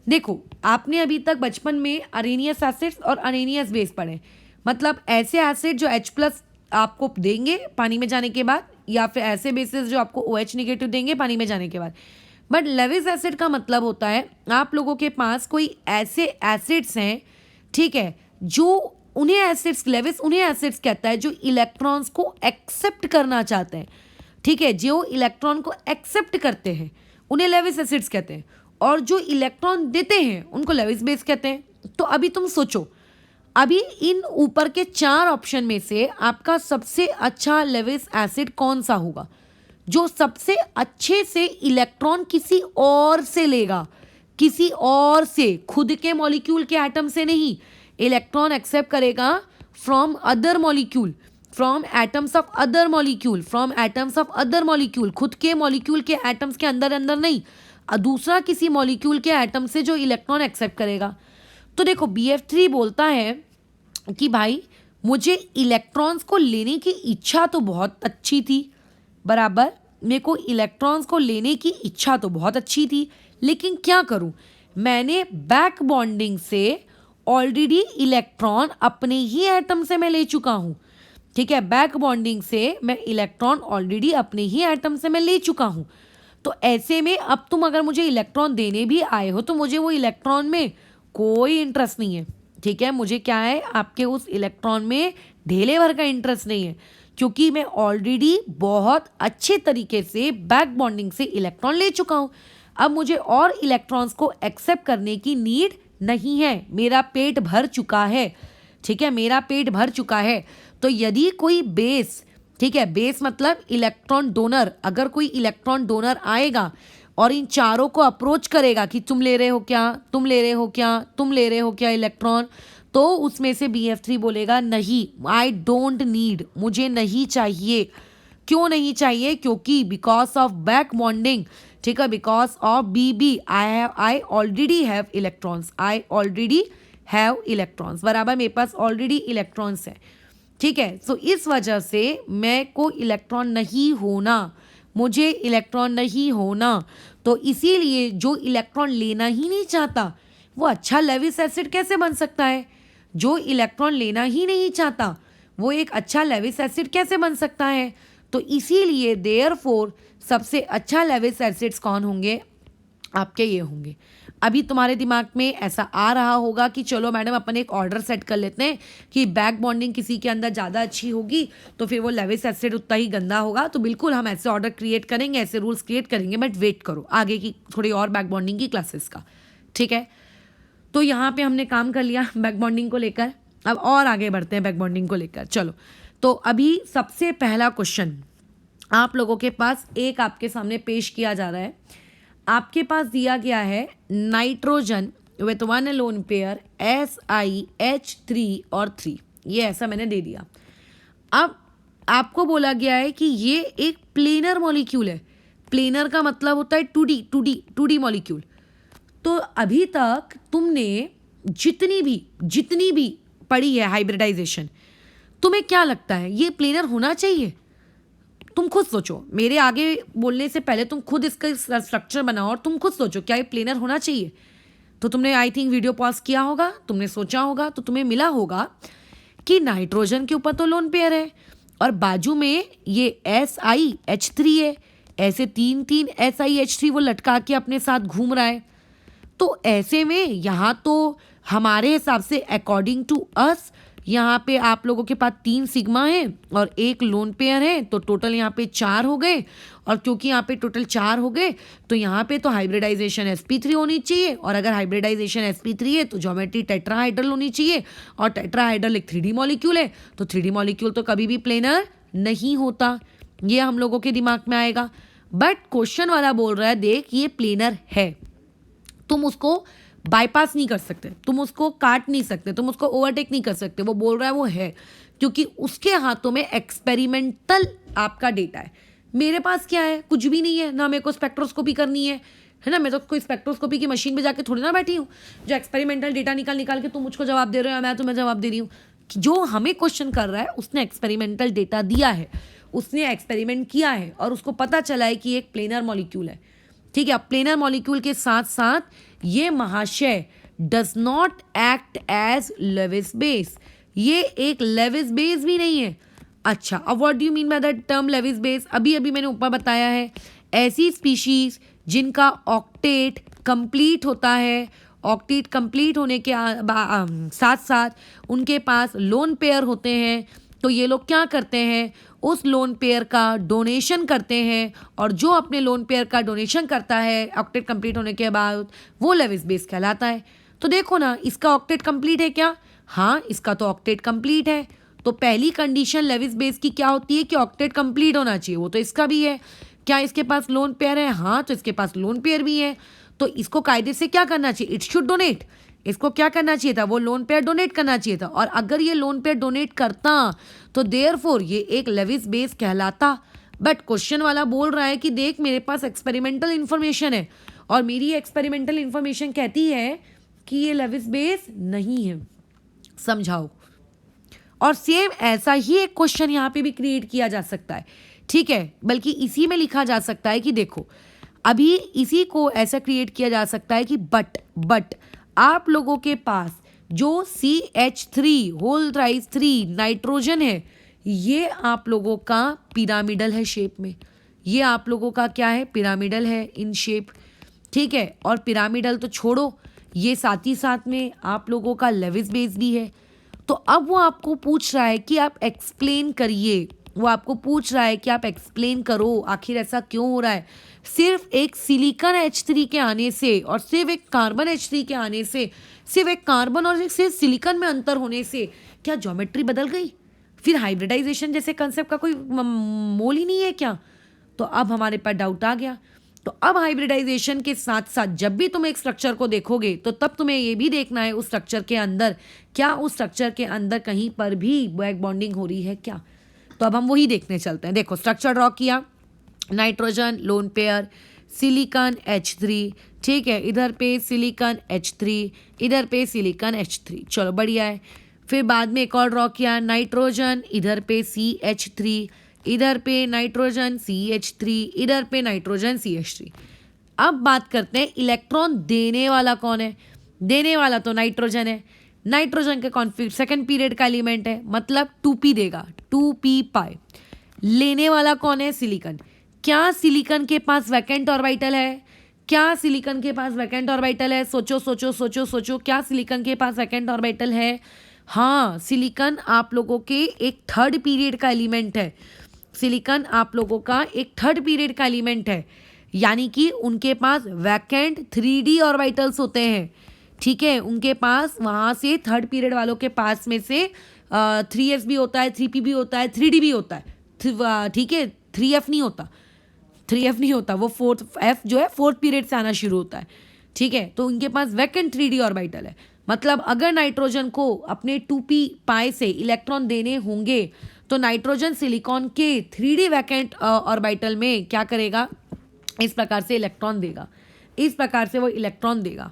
देखो, आपने अभी तक बचपन में अरेनियस एसिड्स और अरेनियस बेस पढ़े, मतलब ऐसे एसिड जो H+ आपको देंगे पानी में जाने के बाद, या फिर ऐसे बेसिस जो आपको OH नेगेटिव देंगे पानी में जाने के बाद। बट लेविस एसिड का मतलब होता है आप लोगों के पास कोई ऐसे एसिड्स हैं, ठीक है, जो उन्हें एसिड्स, लेविस उन्हें एसिड्स कहता है जो इलेक्ट्रॉन्स को एक्सेप्ट करना चाहते हैं। ठीक है, जो इलेक्ट्रॉन को एक्सेप्ट करते हैं उन्हें लेविस एसिड्स कहते हैं, और जो इलेक्ट्रॉन देते हैं उनको लेविस बेस कहते हैं। तो अभी तुम सोचो, अभी इन ऊपर के 4 ऑप्शन में से आपका सबसे अच्छा लेविस एसिड कौन सा होगा, जो सबसे अच्छे से इलेक्ट्रॉन किसी और से लेगा, किसी और से, खुद के मॉलिक्यूल के एटम से नहीं, इलेक्ट्रॉन एक्सेप्ट करेगा from other molecule. From atoms of other molecule, from atoms of other molecule, खुद के मॉलिक्यूल के एटम्स के अंदर अंदर नहीं, दूसरा किसी मॉलिक्यूल के एटम से जो इलेक्ट्रॉन एक्सेप्ट करेगा। तो देखो BF3 बोलता है कि भाई मुझे इलेक्ट्रॉन्स को लेने की इच्छा तो बहुत अच्छी थी, बराबर, मेरे को इलेक्ट्रॉन्स को लेने की इच्छा तो बहुत अच्छी थी, लेकिन क्या करूं, मैंने बैक बॉन्डिंग से ऑलरेडी इलेक्ट्रॉन अपने ही एटम से मैं ले चुका हूं। ठीक है, बैक बॉन्डिंग से मैं इलेक्ट्रॉन ऑलरेडी अपने ही एटम से मैं ले चुका हूं। तो ऐसे में अब तुम अगर मुझे इलेक्ट्रॉन देने भी आए हो तो मुझे वो इलेक्ट्रॉन में कोई इंटरेस्ट नहीं है। ठीक है, मुझे क्या है, आपके उस इलेक्ट्रॉन में ढेले भर का इंटरेस्ट नहीं है, क्योंकि मैं ऑलरेडी बहुत अच्छे तरीके से बैक बॉन्डिंग से इलेक्ट्रॉन ले चुका हूं। अब मुझे और इलेक्ट्रॉन्स को एक्सेप्ट करने की नीड नहीं है, मेरा पेट भर चुका है। ठीक है, मेरा पेट भर चुका है। तो यदि कोई बेस, ठीक है, बेस मतलब इलेक्ट्रॉन डोनर, अगर कोई इलेक्ट्रॉन डोनर आएगा और इन चारों को अप्रोच करेगा कि तुम ले रहे हो क्या, तुम ले रहे हो क्या, तुम ले रहे हो क्या इलेक्ट्रॉन, तो उसमें से BF3 बोलेगा नहीं, आई डोंट नीड, मुझे नहीं चाहिए। क्यों नहीं चाहिए? क्योंकि बिकॉज ऑफ बैक बॉन्डिंग, ठीक है, because of BB I already have electrons, I already have electrons, बराबर, मेरे पास ऑलरेडी इलेक्ट्रॉन्स है। ठीक है, सो इस वजह से मैं को इलेक्ट्रॉन नहीं होना, मुझे इलेक्ट्रॉन नहीं होना। तो इसीलिए जो इलेक्ट्रॉन लेना ही नहीं चाहता वो अच्छा लेविस एसिड कैसे बन सकता है? जो इलेक्ट्रॉन लेना ही नहीं चाहता वो एक अच्छा लेविस एसिड कैसे बन सकता है? तो इसीलिए देयरफॉर सबसे अच्छा लेविस एसिड्स कौन होंगे? आपके ये होंगे। अभी तुम्हारे दिमाग में ऐसा आ रहा होगा कि चलो मैडम अपन एक ऑर्डर सेट कर लेते हैं कि बैक बॉन्डिंग किसी के अंदर ज़्यादा अच्छी होगी तो फिर वो लेविस एसिड उतना ही गंदा होगा। तो बिल्कुल हम ऐसे ऑर्डर क्रिएट करेंगे, ऐसे रूल्स क्रिएट करेंगे, बट वेट करो आगे की थोड़ी और बैक बॉन्डिंग की क्लासेस का। ठीक है, तो यहाँ पे हमने काम कर लिया बैक बॉन्डिंग को लेकर, अब और आगे बढ़ते हैं बैक बॉन्डिंग को लेकर। चलो, तो अभी सबसे पहला क्वेश्चन आप लोगों के पास एक आपके सामने पेश किया जा रहा है। आपके पास दिया गया है nitrogen with one lone pair SiH3 और 3, ये ऐसा मैंने दे दिया। अब आपको बोला गया है कि ये एक प्लेनर मॉलिक्यूल है। प्लेनर का मतलब होता है 2D मॉलिक्यूल। तो अभी तक तुमने जितनी भी पढ़ी है हाइब्रिडाइजेशन, तुम्हें क्या लगता है ये प्लेनर होना चाहिए? तुम खुद सोचो, मेरे आगे बोलने से पहले तुम खुद इसका स्ट्रक्चर बनाओ और तुम खुद सोचो क्या ये प्लेनर होना चाहिए। तो तुमने आई थिंक वीडियो पॉज किया होगा, तुमने सोचा होगा, तो तुम्हें मिला होगा कि नाइट्रोजन के ऊपर तो लोन पेयर है और बाजू में ये SiH3 है, ऐसे तीन SiH3 वो लटका के अपने साथ घूम रहा है। तो ऐसे में यहाँ तो हमारे हिसाब से अकॉर्डिंग टू अस यहाँ पे आप लोगों के पास 3 सिग्मा है और एक लोन पेयर है, तो टोटल यहाँ पे 4 हो गए। और क्योंकि यहाँ पे टोटल 4 हो गए तो यहाँ पे तो हाइब्रिडाइजेशन sp3 होनी चाहिए, और अगर हाइब्रिडाइजेशन sp3 है तो ज्योमेट्री टेट्राहाइड्रल होनी चाहिए, और टेट्राहाइड्रल एक 3D मॉलिक्यूल है, तो 3D मॉलिक्यूल तो कभी भी प्लेनर नहीं होता, ये हम लोगों के दिमाग में आएगा। बट क्वेश्चन वाला बोल रहा है देख ये प्लेनर है, तुम उसको बाईपास नहीं कर सकते, तुम उसको काट नहीं सकते, तुम उसको ओवरटेक नहीं कर सकते। वो बोल रहा है वो है क्योंकि उसके हाथों में एक्सपेरिमेंटल आपका डेटा है। मेरे पास क्या है? कुछ भी नहीं है ना, मेरे को स्पेक्ट्रोस्कोपी करनी है ना, मैं तो कोई स्पेक्ट्रोस्कोपी की मशीन पे जाके थोड़ी ना बैठी हूँ जो एक्सपेरिमेंटल डेटा निकाल के तुम मुझको जवाब दे रहे हो, मैं तुम्हें जवाब दे रही हूँ। जो हमें क्वेश्चन कर रहा है उसने एक्सपेरिमेंटल डेटा दिया है, उसने एक्सपेरिमेंट किया है और उसको पता चला है कि एक प्लेनर मॉलिक्यूल है। ठीक है, अब प्लेनर मॉलिक्यूल के साथ साथ ये महाशय does not act as Lewis base, ये एक लेविस बेस भी नहीं है। अच्छा, अब what do you mean by that term Lewis base? अभी मैंने ऊपर बताया है, ऐसी स्पीशीज जिनका ऑक्टेट कंप्लीट होता है, ऑक्टेट कंप्लीट होने के साथ साथ उनके पास लोन पेयर होते हैं, तो ये लोग क्या करते हैं, उस लोन पेयर का डोनेशन करते हैं, और जो अपने लोन पेयर का डोनेशन करता है ऑक्टेट कंप्लीट होने के बाद वो लेविस बेस कहलाता है। तो देखो ना, इसका ऑक्टेट कंप्लीट है क्या? हाँ, इसका तो ऑक्टेट कंप्लीट है। तो पहली कंडीशन लेविस बेस की क्या होती है कि ऑक्टेट कंप्लीट होना चाहिए, वो तो इसका भी है। क्या इसके पास लोन पेयर है? हाँ, तो इसके पास लोन पेयर भी है। तो इसको कायदे से क्या करना चाहिए? इट शुड डोनेट, इसको क्या करना चाहिए था, वो लोन पेयर डोनेट करना चाहिए था। और अगर ये लोन पेयर डोनेट करता तो देयरफॉर ये एक लेविस बेस कहलाता। बट क्वेश्चन वाला बोल रहा है कि देख मेरे पास एक्सपेरिमेंटल इंफॉर्मेशन है और मेरी एक्सपेरिमेंटल इंफॉर्मेशन कहती है कि ये लेविस बेस नहीं है। समझाओ। और सेम ऐसा ही एक क्वेश्चन यहाँ पे भी क्रिएट किया जा सकता है, ठीक है, बल्कि इसी में लिखा जा सकता है कि देखो अभी इसी को ऐसा क्रिएट किया जा सकता है कि बट आप लोगों के पास जो CH3 नाइट्रोजन है ये आप लोगों का पिरामिडल है शेप में, ये आप लोगों का क्या है, पिरामिडल है इन शेप, ठीक है। और पिरामिडल तो छोड़ो, ये साथ ही साथ में आप लोगों का लेविस बेस भी है। तो अब वो आपको पूछ रहा है कि आप एक्सप्लेन करिए, वो आपको पूछ रहा है कि आप एक्सप्लेन करो आखिर ऐसा क्यों हो रहा है। सिर्फ एक सिलिकॉन H3 के आने से और सिर्फ एक कार्बन H3 के आने से, सिर्फ एक कार्बन और सिर्फ सिलिकॉन में अंतर होने से क्या ज्योमेट्री बदल गई? फिर हाइब्रिडाइजेशन जैसे कंसेप्ट का कोई मोल ही नहीं है क्या? तो अब हमारे पास डाउट आ गया। तो अब हाइब्रिडाइजेशन के साथ साथ जब भी तुम एक स्ट्रक्चर को देखोगे तो तब तुम्हें ये भी देखना है उस स्ट्रक्चर के अंदर क्या, उस स्ट्रक्चर के अंदर कहीं पर भी बैक बॉन्डिंग हो रही है क्या। तो अब हम वही देखने चलते हैं। देखो स्ट्रक्चर ड्रॉ किया, nitrogen lone pair, silicon H3, ठीक है, इधर पे सिलिकॉन H3, इधर पे सिलिकॉन H3, चलो बढ़िया है। फिर बाद में एक और ड्रॉ किया, नाइट्रोजन, इधर पे CH3, इधर पे नाइट्रोजन CH3, इधर पे नाइट्रोजन CH3। अब बात करते हैं इलेक्ट्रॉन देने वाला कौन है। देने वाला तो नाइट्रोजन है, नाइट्रोजन का कॉन्फिग सेकंड पीरियड का एलिमेंट है, मतलब 2p देगा, 2p पाई। लेने वाला कौन है, सिलिकॉन। क्या सिलिकॉन के पास वैकेंट ऑर्बिटल है? क्या सिलिकॉन के पास वैकेंट ऑर्बिटल है? सोचो सोचो सोचो सोचो, क्या सिलिकॉन के पास वैकेंट ऑर्बिटल है? हाँ, सिलिकॉन आप लोगों के एक थर्ड पीरियड का एलिमेंट है। सिलिकॉन आप लोगों का एक थर्ड पीरियड का एलिमेंट है, यानी कि उनके पास वैकेंट 3D ऑर्बिटल्स होते हैं, ठीक है। उनके पास वहाँ से थर्ड पीरियड वालों के पास में से 3s भी होता है, 3p भी होता है, 3d भी होता है, ठीक है। 3f नहीं होता, 3f नहीं होता, वो फोर्थ f जो है फोर्थ पीरियड से आना शुरू होता है, ठीक है। तो उनके पास वैकेंट 3D ऑर्बिटल है। मतलब अगर नाइट्रोजन को अपने 2p पाई से इलेक्ट्रॉन देने होंगे तो नाइट्रोजन सिलिकॉन के 3D वैकेंट ऑर्बिटल में क्या करेगा, इस प्रकार से इलेक्ट्रॉन देगा, इस प्रकार से वो इलेक्ट्रॉन देगा।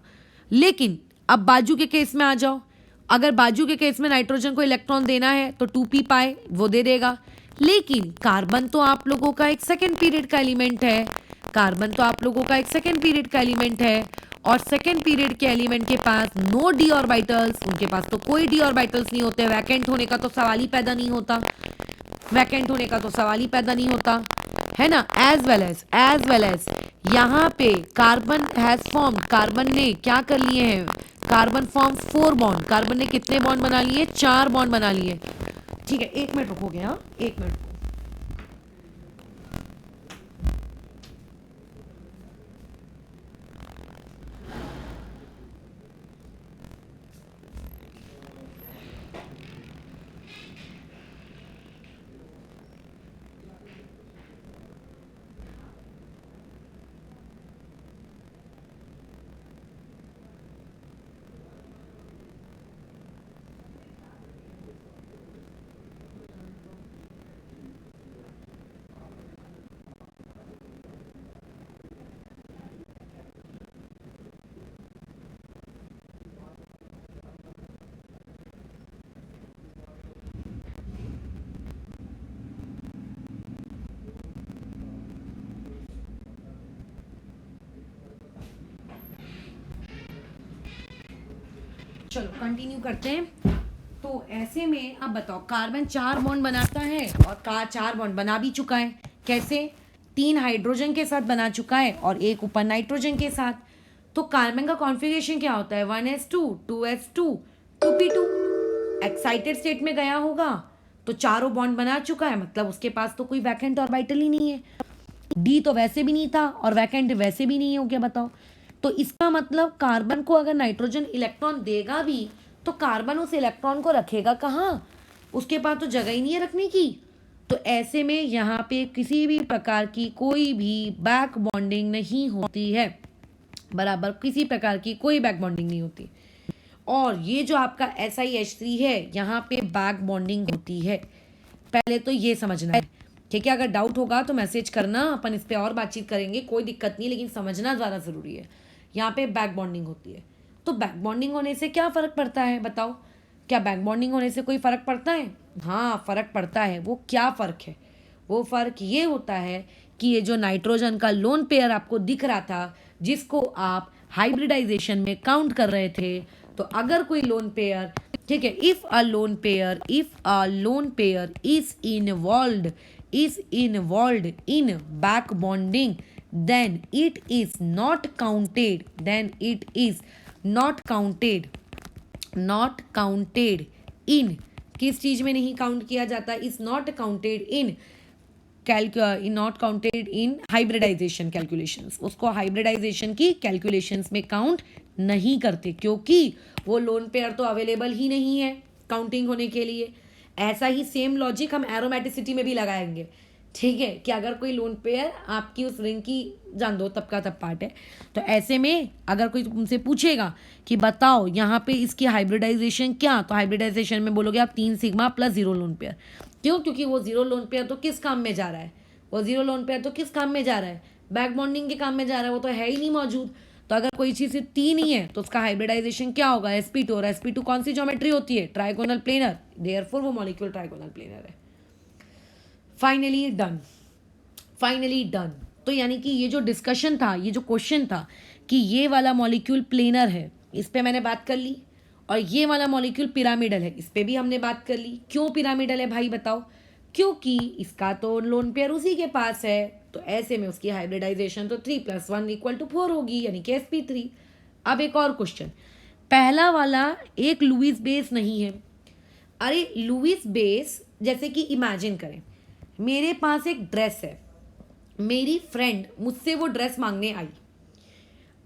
लेकिन अब बाजू के केस में आ जाओ, अगर बाजू के केस में नाइट्रोजन को इलेक्ट्रॉन देना है तो 2p पाई वो दे देगा। लेकिन कार्बन तो आप लोगों का एक सेकेंड पीरियड का एलिमेंट है, कार्बन तो आप लोगों का एक सेकेंड पीरियड का एलिमेंट है, और सेकेंड पीरियड के एलिमेंट के पास नो डी ऑर्बिटल्स, उनके पास तो कोई डी ऑर्बिटल्स नहीं होते। वैकेंट होने का तो सवाल ही पैदा नहीं होता, वैकेंट होने का तो सवाल ही पैदा नहीं होता, है ना। एज वेल एज यहाँ पे कार्बन हैज फॉर्म, कार्बन ने क्या कर लिए हैं, कार्बन फॉर्म 4 बॉन्ड। कार्बन ने कितने बॉन्ड बना लिए, 4 बॉन्ड बना लिए, ठीक है। 1 मिनट रुकोगे, हाँ 1 मिनट। चलो कंटिन्यू करते हैं। तो ऐसे में अब बताओ, कार्बन 4 बॉन्ड बनाता है और 4 बॉन्ड बना भी चुका है। कैसे? 3 हाइड्रोजन के साथ बना चुका है और एक ऊपर नाइट्रोजन के साथ। तो कार्बन का कॉन्फ़िगरेशन क्या होता है, 1s2 2s2 2p2। Excited state में गया होगा तो चारों बॉन्ड बना चुका है, मतलब उसके पास तो कोई वैकेंट ऑर्बिटल ही नहीं है। डी तो वैसे भी नहीं था और वैकेंट वैसे भी नहीं हो गया, बताओ। तो इसका मतलब कार्बन को अगर नाइट्रोजन इलेक्ट्रॉन देगा भी तो कार्बन उस इलेक्ट्रॉन को रखेगा कहाँ, उसके पास तो जगह ही नहीं है रखने की। तो ऐसे में यहाँ पे किसी भी प्रकार की कोई भी बैक बॉन्डिंग नहीं होती है, बराबर, किसी प्रकार की कोई बैक बॉन्डिंग नहीं होती। और ये जो आपका SiH3 है यहाँ पे बैक बॉन्डिंग होती है। पहले तो ये समझना है, ठीक है। अगर डाउट होगा तो मैसेज करना, अपन इस पर और बातचीत करेंगे, कोई दिक्कत नहीं, लेकिन समझना ज़्यादा ज़रूरी है। यहाँ पे बैक बॉन्डिंग होती है। तो बैक बॉन्डिंग होने से क्या फ़र्क पड़ता है बताओ? क्या बैक बॉन्डिंग होने से कोई फ़र्क पड़ता है? हाँ, फ़र्क पड़ता है। वो क्या फ़र्क है? वो फ़र्क ये होता है कि ये जो नाइट्रोजन का लोन पेयर आपको दिख रहा था, जिसको आप हाइब्रिडाइजेशन में काउंट कर रहे थे, तो अगर कोई लोन पेयर, ठीक है, if a lone pair is involved in back bonding, then it is not counted in, किस चीज में नहीं काउंट किया जाता? Is not counted in hybridization calculations. उसको हाइब्रिडाइजेशन की कैलकुलेशंस में काउंट नहीं करते, क्योंकि वो लोन पेयर तो अवेलेबल ही नहीं है काउंटिंग होने के लिए। ऐसा ही सेम लॉजिक हम एरोमेटिसिटी में भी लगाएंगे, ठीक है, कि अगर कोई लोन पेयर आपकी उस रिंग की, जान दो तब का तब पार्ट है, तो ऐसे में अगर कोई तुमसे पूछेगा कि बताओ यहाँ पे इसकी हाइब्रिडाइजेशन क्या, तो हाइब्रिडाइजेशन में बोलोगे आप 3 सिग्मा प्लस 0 लोन पेयर। क्यों? क्योंकि वो 0 लोन पेयर तो किस काम में जा रहा है? बैक बॉन्डिंग के काम में जा रहा है, वो तो है ही नहीं मौजूद। तो अगर कोई चीज़ सिर्फ 3 ही है तो उसका हाइब्रिडाइजेशन क्या होगा? sp2। और sp2 कौन सी ज्योमेट्री होती है? Trigonal planar. देयरफॉर वो मॉलिक्यूल ट्राइगोनल प्लेनर है। Finally done. तो यानी कि ये जो डिस्कशन था, ये जो क्वेश्चन था कि ये वाला मॉलिक्यूल प्लेनर है, इस पे मैंने बात कर ली, और ये वाला मॉलिक्यूल पिरामिडल है, इस पे भी हमने बात कर ली। क्यों पिरामिडल है भाई बताओ? क्योंकि इसका तो लोन पेयर उसी के पास है, तो ऐसे में उसकी हाइब्रिडाइजेशन तो 3 + 1 = 4 होगी, यानी कि sp3। अब एक और क्वेश्चन, पहला वाला एक लुईस बेस नहीं है। अरे लुईस बेस, जैसे कि इमेजिन करें मेरे पास एक ड्रेस है, मेरी फ्रेंड मुझसे वो ड्रेस मांगने आई।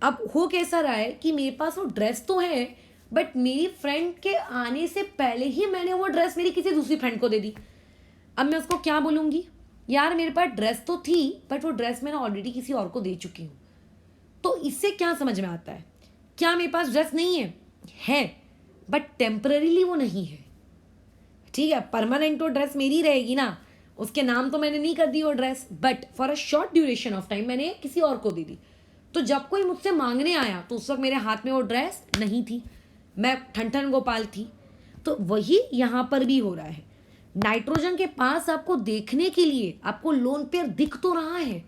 अब हो कैसा रहा है कि मेरे पास वो ड्रेस तो है, बट मेरी फ्रेंड के आने से पहले ही मैंने वो ड्रेस मेरी किसी दूसरी फ्रेंड को दे दी। अब मैं उसको क्या बोलूँगी? यार मेरे पास ड्रेस तो थी, बट वो ड्रेस मैंने ऑलरेडी किसी और को दे चुकी हूँ। तो इससे क्या समझ में आता है? क्या मेरे पास ड्रेस नहीं है, बट टेम्पररीली वो नहीं है, ठीक है। परमानेंट तो ड्रेस मेरी रहेगी ना, उसके नाम तो मैंने नहीं कर दी वो dress, but for a short duration of time मैंने किसी और को दे दी। तो जब कोई मुझसे मांगने आया तो उस वक्त मेरे हाथ में वो ड्रेस नहीं थी, मैं ठन गोपाल थी। तो वही यहाँ पर भी हो रहा है। नाइट्रोजन के पास आपको देखने के लिए आपको लोन पेयर दिख तो रहा है,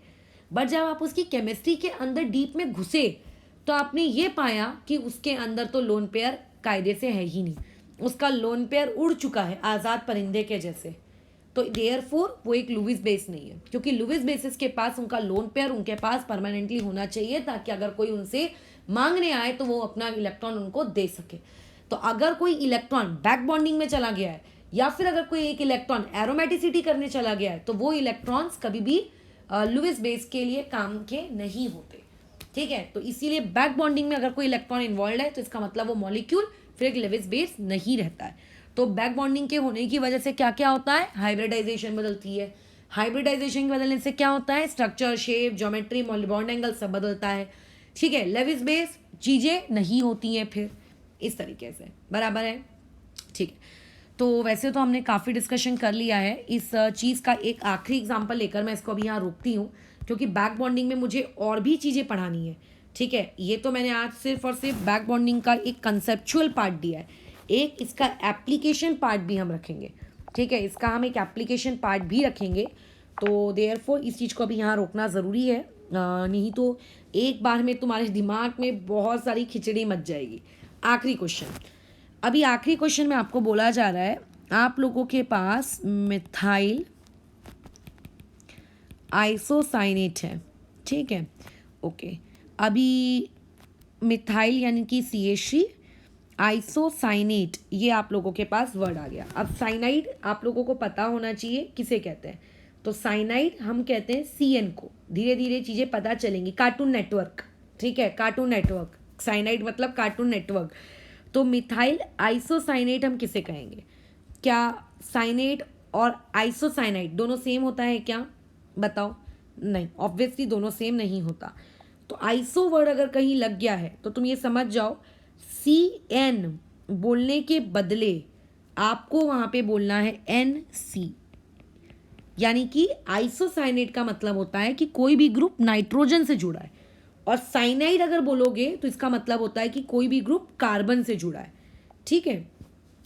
बट जब आप उसकी केमिस्ट्री के अंदर डीप में घुसे तो आपने ये पाया कि उसके अंदर तो लोन पेयर कायदे से है ही नहीं, उसका लोन पेयर उड़ चुका है आज़ाद परिंदे के जैसे। तो देयरफॉर वो एक लुईस बेस नहीं है, क्योंकि लुईस बेसिस के पास उनका लोन पेयर उनके पास परमानेंटली होना चाहिए, ताकि अगर कोई उनसे मांगने आए तो वो अपना इलेक्ट्रॉन उनको दे सके। तो अगर कोई इलेक्ट्रॉन बैक बॉन्डिंग में चला गया है, या फिर अगर कोई एक इलेक्ट्रॉन एरोमेटिसिटी करने चला गया है, तो वो इलेक्ट्रॉन्स कभी भी लुईस बेस के लिए काम के नहीं होते, ठीक है। तो इसीलिए बैक बॉन्डिंग में अगर कोई इलेक्ट्रॉन इन्वॉल्व है तो इसका मतलब वो मॉलिक्यूल फिर एक लुईस बेस नहीं रहता है। तो बैक बॉन्डिंग के होने की वजह से क्या क्या होता है? हाइब्रिडाइजेशन बदलती है। हाइब्रिडाइजेशन के बदलने से क्या होता है? Structure, shape, geometry, bond angle सब बदलता है, ठीक है। लुईस बेस चीज़ें नहीं होती हैं फिर इस तरीके से, बराबर है, ठीक है। तो वैसे तो हमने काफ़ी डिस्कशन कर लिया है इस चीज़ का। एक आखिरी एग्जाम्पल लेकर मैं इसको अभी यहाँ रोकती हूँ, क्योंकि बैक बॉन्डिंग में मुझे और भी चीज़ें पढ़ानी है, ठीक है। ये तो मैंने आज सिर्फ और सिर्फ बैक बॉन्डिंग का एक कंसेप्चुअल पार्ट दिया है, एक इसका एप्लीकेशन पार्ट भी हम रखेंगे, ठीक है। इसका हम एक एप्लीकेशन पार्ट भी रखेंगे। तो देयरफॉर इस चीज़ को अभी यहाँ रोकना ज़रूरी है, नहीं तो एक बार में तुम्हारे दिमाग में बहुत सारी खिचड़ी मच जाएगी। आखिरी क्वेश्चन, अभी आखिरी क्वेश्चन में आपको बोला जा रहा है आप लोगों के पास मिथाइल आइसोसाइनेट है, ठीक है, ओके। अभी मिथाइल यानी कि CH3, आइसोसाइनेट, ये आप लोगों के पास वर्ड आ गया। अब साइनाइड आप लोगों को पता होना चाहिए किसे कहते हैं, तो साइनाइड हम कहते हैं CN को। धीरे धीरे चीज़ें पता चलेंगी। कार्टून नेटवर्क, ठीक है, कार्टून नेटवर्क, साइनाइड मतलब कार्टून नेटवर्क। तो मिथाइल आइसोसाइनेट हम किसे कहेंगे? क्या साइनेट और आइसोसाइनाइड दोनों सेम होता है क्या? बताओ। नहीं, ऑब्वियसली दोनों सेम नहीं होता। तो आइसो वर्ड अगर कहीं लग गया है तो तुम ये समझ जाओ CN बोलने के बदले आपको वहां पे बोलना है NC, यानी कि आइसोसाइनेट का मतलब होता है कि कोई भी ग्रुप नाइट्रोजन से जुड़ा है, और साइनाइड अगर बोलोगे तो इसका मतलब होता है कि कोई भी ग्रुप कार्बन से जुड़ा है। ठीक है,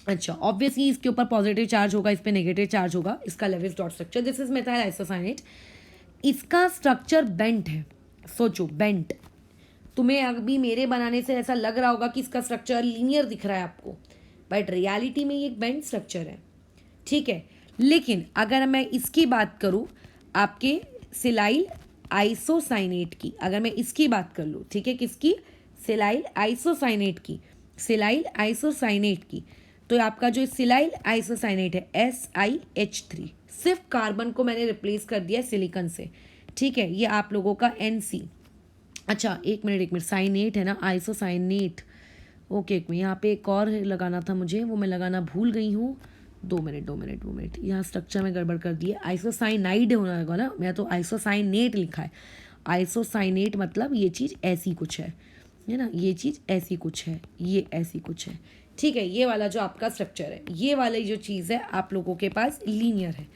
अच्छा, ऑब्वियसली इसके ऊपर पॉजिटिव चार्ज होगा, इस पे नेगेटिव चार्ज होगा। इसका Lewis dot structure, this is methyl isocyanate. इसका स्ट्रक्चर बेंट है, सोचो बेंट। तुम्हें अभी मेरे बनाने से ऐसा लग रहा होगा कि इसका स्ट्रक्चर लीनियर दिख रहा है आपको, बट रियलिटी में ये एक बेंट स्ट्रक्चर है। ठीक है, लेकिन अगर मैं इसकी बात करूं, आपके सिलाइल आइसोसाइनेट की, अगर मैं इसकी बात कर लूँ, ठीक है, किसकी, सिलाइल आइसोसाइनेट की, सिलाइल आइसोसाइनेट की, तो आपका जो सिलाइल आइसोसाइनेट है SiH3, सिर्फ कार्बन को मैंने रिप्लेस कर दिया सिलिकॉन से। ठीक है, ये आप लोगों का NC। अच्छा एक मिनट, साइनेट है ना, आइसोसाइनेट। ओके, एक मिनट, यहाँ पे एक और लगाना था मुझे, वो मैं लगाना भूल गई हूँ। 2 मिनट, यहाँ स्ट्रक्चर में गड़बड़ कर दी है। आइसोसाइनाइड होना होगा ना, मैं तो आइसोसाइनेट लिखा है। आइसोसाइनेट मतलब ये चीज़ ऐसी कुछ है ना, ये चीज़ ऐसी कुछ है, ये ऐसी कुछ है। ठीक है, ये वाला जो आपका स्ट्रक्चर है, ये वाली जो चीज़ है आप लोगों के पास लीनियर है।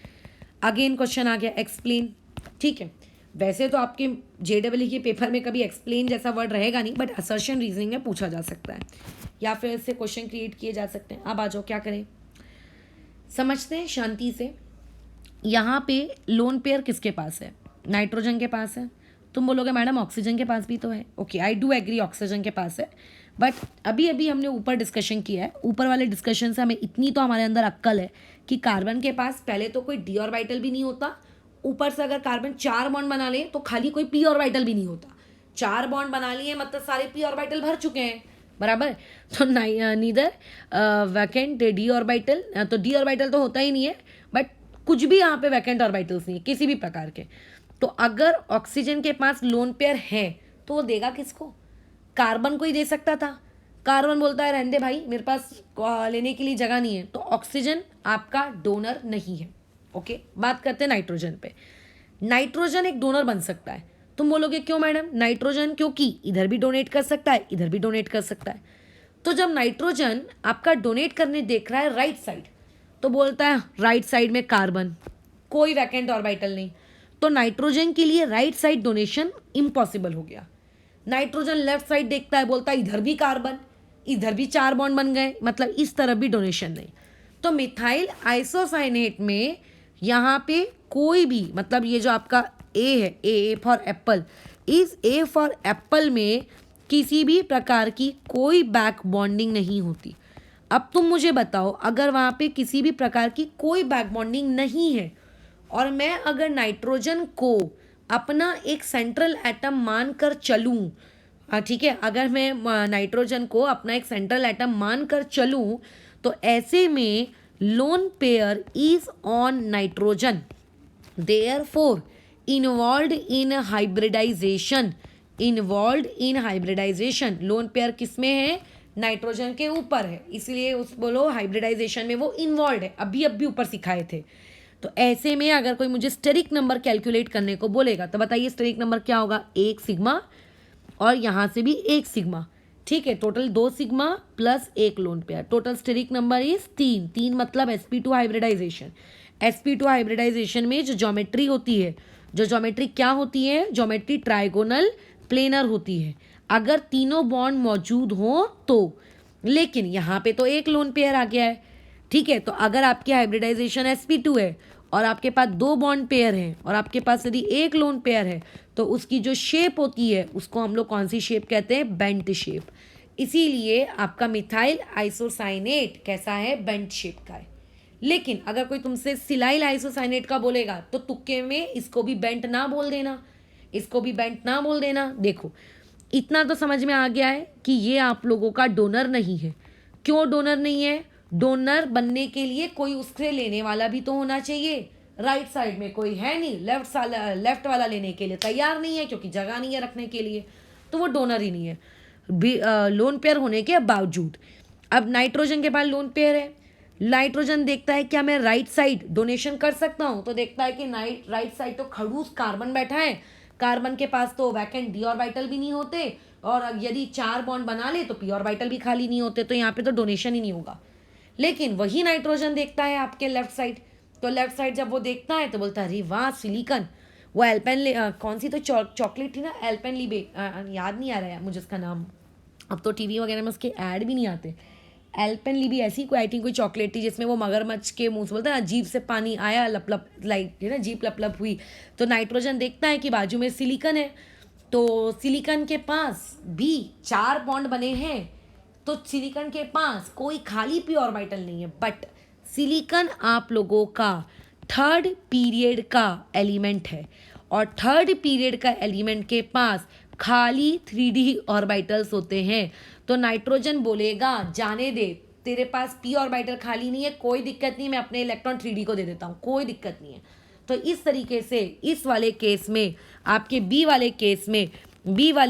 अगेन क्वेश्चन आ गया एक्सप्लेन। ठीक है, वैसे तो आपके JEE के पेपर में कभी एक्सप्लेन जैसा वर्ड रहेगा नहीं, बट असर्शन रीजनिंग में पूछा जा सकता है, या फिर इससे क्वेश्चन क्रिएट किए जा सकते हैं। अब आ जाओ, क्या करें, समझते हैं शांति से। यहाँ पे लोन पेयर किसके पास है, नाइट्रोजन के पास है। तुम बोलोगे मैडम ऑक्सीजन के पास भी तो है। Okay, I do agree, oxygen के पास है, बट अभी अभी हमने ऊपर डिस्कशन किया है, ऊपर वाले डिस्कशन से हमें इतनी तो हमारे अंदर अक्ल है कि कार्बन के पास पहले तो कोई डी ऑर्बिटल भी नहीं होता, ऊपर से अगर कार्बन 4 बॉन्ड बना ले तो खाली कोई p ऑर्बिटल भी नहीं होता। 4 बॉन्ड बना लिए मतलब सारे p ऑर्बिटल भर चुके हैं, बराबर। तो नीदर वैकेंट डी ऑर्बिटल, तो डी ऑर्बिटल तो होता ही नहीं है, बट कुछ भी यहाँ पे वैकेंट ऑर्बिटल्स नहीं है किसी भी प्रकार के। तो अगर ऑक्सीजन के पास लोन पेयर है तो वो देगा किसको, कार्बन को ही दे सकता था। कार्बन बोलता है रहने दे भाई, मेरे पास लेने के लिए जगह नहीं है, तो ऑक्सीजन आपका डोनर नहीं है। ओके, बात करते हैं नाइट्रोजन पे। नाइट्रोजन एक डोनर बन सकता है। तुम बोलोगे क्यों मैडम, नाइट्रोजन क्योंकि इधर भी डोनेट कर सकता है, इधर भी डोनेट कर सकता है। तो जब नाइट्रोजन आपका डोनेट करने देख रहा है राइट साइड, तो बोलता है राइट साइड में कार्बन, कोई वैकेंट ऑर्बिटल नहीं, तो नाइट्रोजन के लिए राइट साइड डोनेशन इम्पॉसिबल हो गया। नाइट्रोजन लेफ्ट साइड देखता है, बोलता है इधर भी कार्बन, इधर भी 4 बॉन्ड बन गए, मतलब इस तरफ भी डोनेशन नहीं। तो मिथाइल आइसोसाइनेट में यहाँ पे कोई भी, मतलब ये जो आपका ए है, ए फॉर एप्पल, इस ए फॉर एप्पल में किसी भी प्रकार की कोई बैक बॉन्डिंग नहीं होती। अब तुम मुझे बताओ, अगर वहाँ पे किसी भी प्रकार की कोई बैक बॉन्डिंग नहीं है, और मैं अगर नाइट्रोजन को अपना एक सेंट्रल एटम मान कर चलूँ, ठीक है, अगर मैं नाइट्रोजन को अपना एक सेंट्रल एटम मान कर चलूँ, तो ऐसे में lone pair is on nitrogen, therefore involved in hybridization, involved in hybridization। Lone pair किस में है, नाइट्रोजन के ऊपर है, इसलिए उस बोलो हाइब्रिडाइजेशन में वो इन्वॉल्व है। अभी ऊपर सिखाए थे। तो ऐसे में अगर कोई मुझे स्टेरिक नंबर कैलकुलेट करने को बोलेगा, तो बताइए स्टेरिक नंबर क्या होगा, 1 सिग्मा और यहाँ से भी 1 सिग्मा। ठीक है, total 2 sigma plus 1 lone pair, total steric number is 3 मतलब sp2 हाइब्रिडाइजेशन। sp2 हाइब्रिडाइजेशन में जो ज्योमेट्री होती है, जो ज्योमेट्री क्या होती है, ज्योमेट्री ट्राइगोनल प्लेनर होती है, अगर तीनों बॉन्ड मौजूद हो तो। लेकिन यहाँ पे तो 1 लोन पेयर आ गया है। ठीक है, तो अगर आपकी हाइब्रिडाइजेशन sp2 है और आपके पास 2 बॉन्ड पेयर हैं और आपके पास यदि 1 लोन पेयर है, तो उसकी जो शेप होती है उसको हम लोग कौन सी शेप कहते हैं, बेंट शेप। इसीलिए आपका मिथाइल आइसोसाइनेट कैसा है, बेंट शेप का है। लेकिन अगर कोई तुमसे सिलाइल आइसोसाइनेट का बोलेगा तो तुक्के में इसको भी बेंट ना बोल देना, इसको भी बेंट ना बोल देना। देखो इतना तो समझ में आ गया है कि ये आप लोगों का डोनर नहीं है। क्यों डोनर नहीं है, डोनर बनने के लिए कोई उससे लेने वाला भी तो होना चाहिए। राइट साइड में कोई है नहीं, लेफ्ट वाला लेने के लिए तैयार नहीं है क्योंकि जगह नहीं है रखने के लिए, तो वो डोनर ही नहीं है लोन पेयर होने के बावजूद। अब नाइट्रोजन के पास लोन पेयर है, नाइट्रोजन देखता है क्या मैं राइट साइड डोनेशन कर सकता हूँ, तो देखता है कि राइट साइड तो खड़ूस कार्बन बैठा है, कार्बन के पास तो वैकेंट डी ऑर्बिटल भी नहीं होते, और यदि 4 बॉन्ड बना ले तो पी ऑर्बिटल भी खाली नहीं होते, तो यहाँ पे तो डोनेशन ही नहीं होगा। लेकिन वही नाइट्रोजन देखता है आपके लेफ्ट साइड, तो लेफ्ट साइड जब वो देखता है तो बोलता है अरे वाह सिलिकन, वो कौन सी तो चॉकलेट थी ना, एल्पेन लीबे, याद नहीं आ रहा है मुझे उसका नाम, अब तो टीवी वगैरह में उसके ऐड भी नहीं आते। एल्पेन लीबी ऐसी कोई आई थिंक कोई चॉकलेट थी जिसमें वो मगरमच्छ के मुंह से बोलता है अजीब से पानी आया, लप लप लाइक है ना, जीप लप लप हुई। तो नाइट्रोजन देखता है कि बाजू में सिलिकन है, तो सिलिकन के पास भी 4 बॉन्ड बने हैं, तो सिलिकन के पास कोई खाली पी ऑर्बिटल नहीं है, बट सिलिकन आप लोगों का थर्ड पीरियड का एलिमेंट है, और थर्ड पीरियड का एलिमेंट के पास खाली 3D ऑर्बिटल्स होते हैं। तो नाइट्रोजन बोलेगा जाने दे, तेरे पास पी ऑर्बिटल खाली नहीं है, कोई दिक्कत नहीं, मैं अपने इलेक्ट्रॉन 3D को दे देता हूँ, कोई दिक्कत नहीं है। तो इस तरीके से इस वाले केस में, आपके बी वाले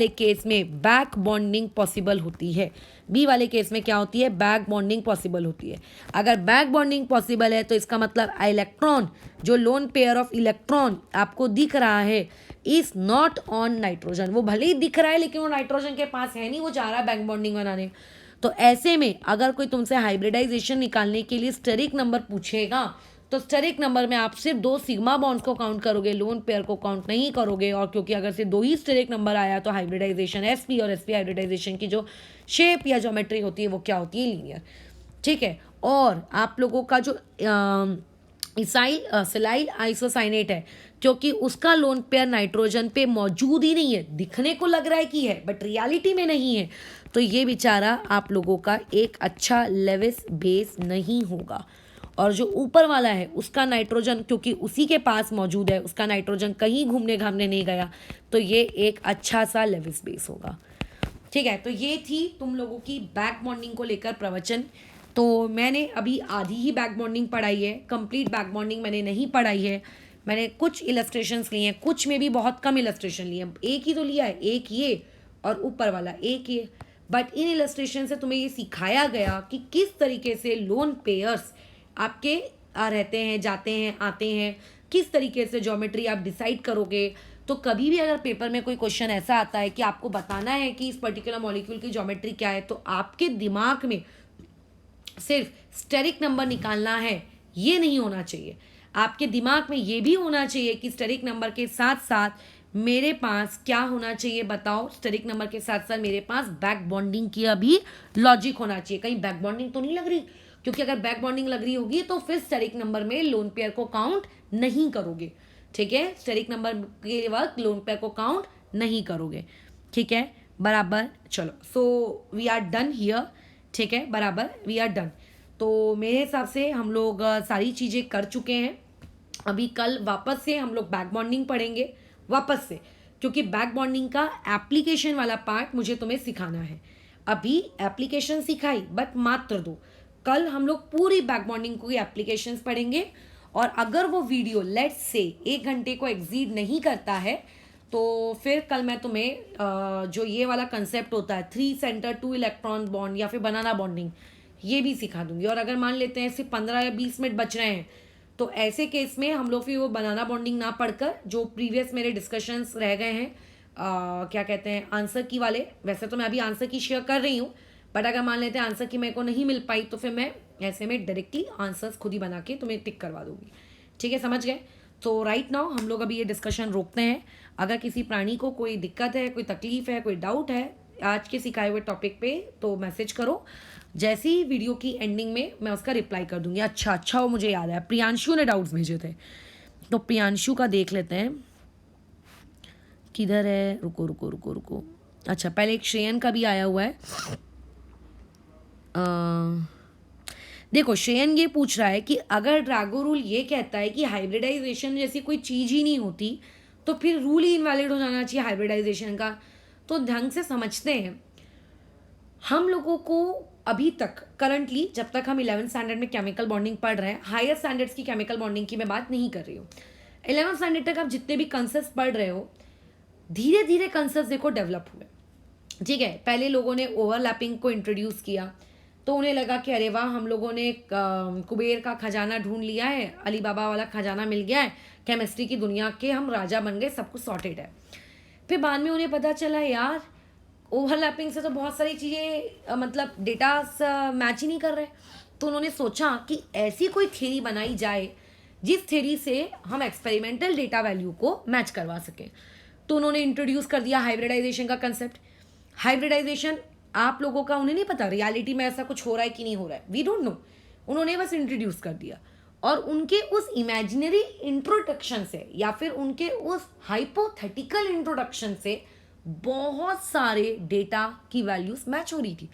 केस में बैक बॉन्डिंग पॉसिबल होती है। बी वाले केस में क्या होती है, बैक बॉन्डिंग पॉसिबल होती है। अगर बैक बॉन्डिंग पॉसिबल है तो इसका मतलब इलेक्ट्रॉन, जो लोन पेयर ऑफ इलेक्ट्रॉन आपको दिख रहा है, इज नॉट ऑन नाइट्रोजन। वो भले ही दिख रहा है लेकिन वो नाइट्रोजन के पास है नहीं, वो जा रहा है बैक बॉन्डिंग बनाने। तो ऐसे में अगर कोई तुमसे हाइब्रिडाइजेशन निकालने के लिए स्टेरिक नंबर पूछेगा, तो स्टेरिक नंबर में आप सिर्फ 2 सिग्मा बॉन्ड्स को काउंट करोगे, लोन पेयर को काउंट नहीं करोगे। और क्योंकि अगर सिर्फ 2 ही स्टेरिक नंबर आया तो हाइब्रिडाइजेशन sp और sp हाइब्रिडाइजेशन की जो शेप या ज्योमेट्री होती है वो क्या होती है, लीनियर। ठीक है, और आप लोगों का जो सिलाइल आइसोसाइनेट है, क्योंकि उसका लोन पेयर नाइट्रोजन पे मौजूद ही नहीं है, दिखने को लग रहा है कि है बट रियलिटी में नहीं है, तो ये बेचारा आप लोगों का एक अच्छा लेविस बेस नहीं होगा। और जो ऊपर वाला है उसका नाइट्रोजन, क्योंकि उसी के पास मौजूद है, उसका नाइट्रोजन कहीं घूमने घामने नहीं गया, तो ये एक अच्छा सा लेविस बेस होगा। ठीक है, तो ये थी तुम लोगों की बैक बॉन्डिंग को लेकर प्रवचन। तो मैंने अभी आधी ही बैक बॉन्डिंग पढ़ाई है, कंप्लीट बैक बॉन्डिंग मैंने नहीं पढ़ाई है। मैंने कुछ इलस्ट्रेशंस लिए हैं, कुछ में भी बहुत कम इलस्ट्रेशन लिए हैं, एक ही तो लिया है, एक ये और ऊपर वाला एक ये। बट इन इलस्ट्रेशन से तुम्हें ये सिखाया गया कि किस तरीके से लोन पेयर्स आपके रहते हैं, जाते हैं, आते हैं, किस तरीके से ज्योमेट्री आप डिसाइड करोगे। तो कभी भी अगर पेपर में कोई क्वेश्चन ऐसा आता है कि आपको बताना है कि इस पर्टिकुलर मॉलिक्यूल की ज्योमेट्री क्या है, तो आपके दिमाग में सिर्फ स्टेरिक नंबर निकालना है ये नहीं होना चाहिए। आपके दिमाग में ये भी होना चाहिए कि स्टेरिक नंबर के साथ साथ मेरे पास क्या होना चाहिए, बताओ। स्टेरिक नंबर के साथ साथ मेरे पास बैक बॉन्डिंग की भी लॉजिक होना चाहिए, कहीं बैक बॉन्डिंग तो नहीं लग रही, क्योंकि अगर बैक बॉन्डिंग लग रही होगी तो फिर स्टेरिक नंबर में लोन पेयर को काउंट नहीं करोगे। ठीक है, स्टेरिक नंबर के वक्त लोन पेयर को काउंट नहीं करोगे। ठीक है, बराबर। चलो, so we are done here. ठीक है, बराबर, वी आर डन। तो मेरे हिसाब से हम लोग सारी चीज़ें कर चुके हैं। अभी कल वापस से हम लोग बैक बॉन्डिंग पढ़ेंगे वापस से, क्योंकि बैक बॉन्डिंग का एप्लीकेशन वाला पार्ट मुझे तुम्हें सिखाना है। अभी एप्लीकेशन सिखाई बट मात्र 2, कल हम लोग पूरी बैक बॉन्डिंग की एप्लीकेशंस पढ़ेंगे। और अगर वो वीडियो लेट्स से 1 घंटे को एक्सीड नहीं करता है तो फिर कल मैं तुम्हें जो ये वाला कंसेप्ट होता है 3 सेंटर 2 इलेक्ट्रॉन बॉन्ड या फिर बनाना बॉन्डिंग, ये भी सिखा दूंगी। और अगर मान लेते हैं सिर्फ 15 या 20 मिनट बच रहे हैं तो ऐसे केस में हम लोग फिर वो बनाना बॉन्डिंग ना पढ़कर जो प्रीवियस मेरे डिस्कशंस रह गए हैं, क्या कहते हैं, आंसर की वाले, वैसे तो मैं अभी आंसर की शेयर कर रही हूँ, बट अगर मान लेते हैं आंसर की मेरे को नहीं मिल पाई तो फिर मैं ऐसे में डायरेक्टली आंसर्स खुद ही बना के तुम्हें टिक करवा दूंगी। ठीक है, समझ गए। तो राइट नाउ हम लोग अभी ये डिस्कशन रोकते हैं। अगर किसी प्राणी को कोई दिक्कत है, कोई तकलीफ है, कोई डाउट है आज के सिखाए हुए टॉपिक पे तो मैसेज करो। जैसे ही वीडियो की एंडिंग में मैं उसका रिप्लाई कर दूंगी। अच्छा वो मुझे याद है, प्रियांशु ने डाउट्स भेजे थे, तो प्रियांशु का देख लेते हैं किधर है। रुको। अच्छा, पहले एक श्रेयन का भी आया हुआ है। देखो, श्रेयन ये पूछ रहा है कि अगर ड्रैगो रूल ये कहता है कि हाइब्रिडाइजेशन जैसी कोई चीज़ ही नहीं होती तो फिर रूल ही इनवैलिड हो जाना चाहिए हाइब्रिडाइजेशन का। तो ढंग से समझते हैं, हम लोगों को अभी तक करंटली, जब तक हम 11th स्टैंडर्ड में केमिकल बॉन्डिंग पढ़ रहे हैं, हायर स्टैंडर्ड्स की केमिकल बॉन्डिंग की मैं बात नहीं कर रही हूँ। 11th स्टैंडर्ड तक आप जितने भी कंसेप्ट पढ़ रहे हो, धीरे धीरे कंसेप्ट देखो डेवलप हुए। ठीक है, पहले लोगों ने ओवरलैपिंग को इंट्रोड्यूस किया तो उन्हें लगा कि अरे वाह, हम लोगों ने कुबेर का खजाना ढूंढ लिया है, अली बाबा वाला खजाना मिल गया है, केमिस्ट्री की दुनिया के हम राजा बन गए, सब कुछ सॉर्टेड है। फिर बाद में उन्हें पता चला यार ओवरलैपिंग से तो बहुत सारी चीज़ें मतलब डेटा मैच ही नहीं कर रहे। तो उन्होंने सोचा कि ऐसी कोई थ्योरी बनाई जाए जिस थ्योरी से हम एक्सपेरिमेंटल डेटा वैल्यू को मैच करवा सकें। तो उन्होंने इंट्रोड्यूस कर दिया हाइब्रिडाइजेशन का कंसेप्ट। हाइब्रिडाइजेशन आप लोगों का उन्हें नहीं पता रियलिटी में ऐसा कुछ हो रहा है कि नहीं हो रहा है, वी डोंट नो। उन्होंने बस इंट्रोड्यूस कर दिया और उनके उस इमेजिनरी इंट्रोडक्शन से या फिर उनके उस हाइपोथेटिकल इंट्रोडक्शन से बहुत सारे डेटा की वैल्यूज मैच हो रही थी।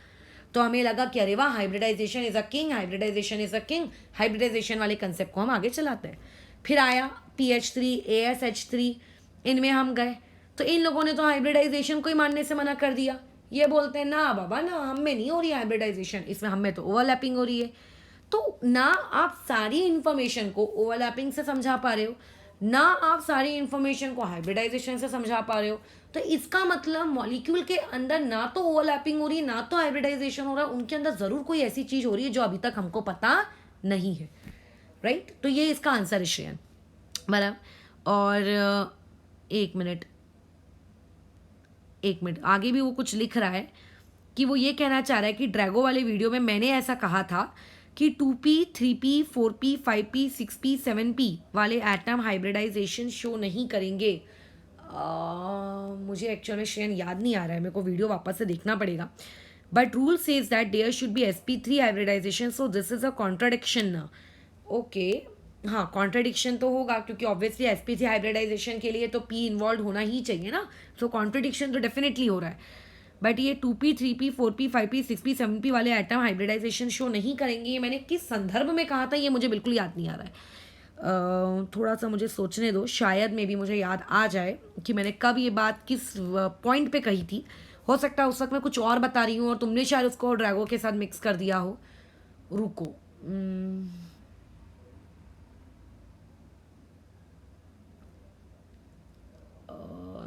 तो हमें लगा कि अरे वाह, hybridization is a king, hybridization is a king, hybridization वाले कंसेप्ट को हम आगे चलाते हैं। फिर आया PH3 ASH3, इनमें हम गए तो इन लोगों ने तो हाइब्रिडाइजेशन को ही मानने से मना कर दिया। ये बोलते हैं ना बाबा ना, हम में नहीं हो रही है हाइब्रिडाइजेशन, इसमें हम में तो ओवरलैपिंग हो रही है। तो ना आप सारी इंफॉर्मेशन को ओवरलैपिंग से समझा पा रहे हो, ना आप सारी इंफॉर्मेशन को हाइब्रिडाइजेशन से समझा पा रहे हो। तो इसका मतलब मॉलिक्यूल के अंदर ना तो ओवरलैपिंग हो रही है ना तो हाइब्रिडाइजेशन हो रहा है, उनके अंदर जरूर कोई ऐसी चीज हो रही है जो अभी तक हमको पता नहीं है, राइट। तो ये इसका आंसर है श्रेयन, बराबर। और एक मिनट आगे भी वो कुछ लिख रहा है कि वो ये कहना चाह रहा है कि ड्रैगो वाले वीडियो में मैंने ऐसा कहा था कि 2p 3p 4p 5p 6p 7p वाले एटम हाइब्रिडाइजेशन शो नहीं करेंगे। मुझे एक्चुअली श्रेयन याद नहीं आ रहा है, मेरे को वीडियो वापस से देखना पड़ेगा। But rule says that there should be sp3 hybridization, so this is a contradiction ना। ओके, हाँ कॉन्ट्रडिक्शन तो होगा क्योंकि ऑब्वियसली sp3 हाइब्रिडाइजेशन के लिए तो p इन्वॉल्व होना ही चाहिए ना, सो कॉन्ट्रडिक्शन तो डेफिनेटली हो रहा है। बट ये 2p 3p 4p 5p 6p 7p वाले एटम हाइब्रिडाइजेशन शो नहीं करेंगे, ये मैंने किस संदर्भ में कहा था ये मुझे बिल्कुल याद नहीं आ रहा है। थोड़ा सा मुझे सोचने दो, शायद में भी मुझे याद आ जाए कि मैंने कब ये बात किस पॉइंट पे कही थी। हो सकता है उस वक्त मैं कुछ और बता रही हूँ और तुमने शायद उसको ड्रैगो के साथ मिक्स कर दिया हो। रुको,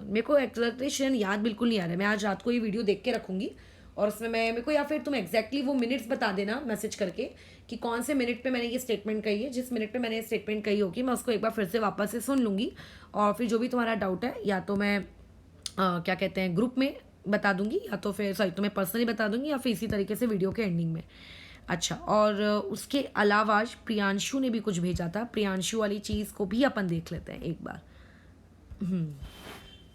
मेरे को एक्चुअली याद बिल्कुल नहीं आ रहा है। मैं आज रात को ये वीडियो देख के रखूंगी और उसमें मेरे को या फिर तुम एग्जैक्टली वो मिनट्स बता देना मैसेज करके कि कौन से मिनट पे मैंने ये स्टेटमेंट कही है। जिस मिनट पे मैंने ये स्टेटमेंट कही होगी मैं उसको एक बार फिर से वापस से सुन लूँगी और फिर जो भी तुम्हारा डाउट है या तो मैं क्या कहते हैं ग्रुप में बता दूंगी या तो फिर सॉरी तुम्हें पर्सनली बता दूंगी या फिर इसी तरीके से वीडियो के एंडिंग में। अच्छा, और उसके अलावा आज प्रियांशु ने भी कुछ भेजा था, प्रियांशु वाली चीज़ को भी अपन देख लेते हैं एक बार।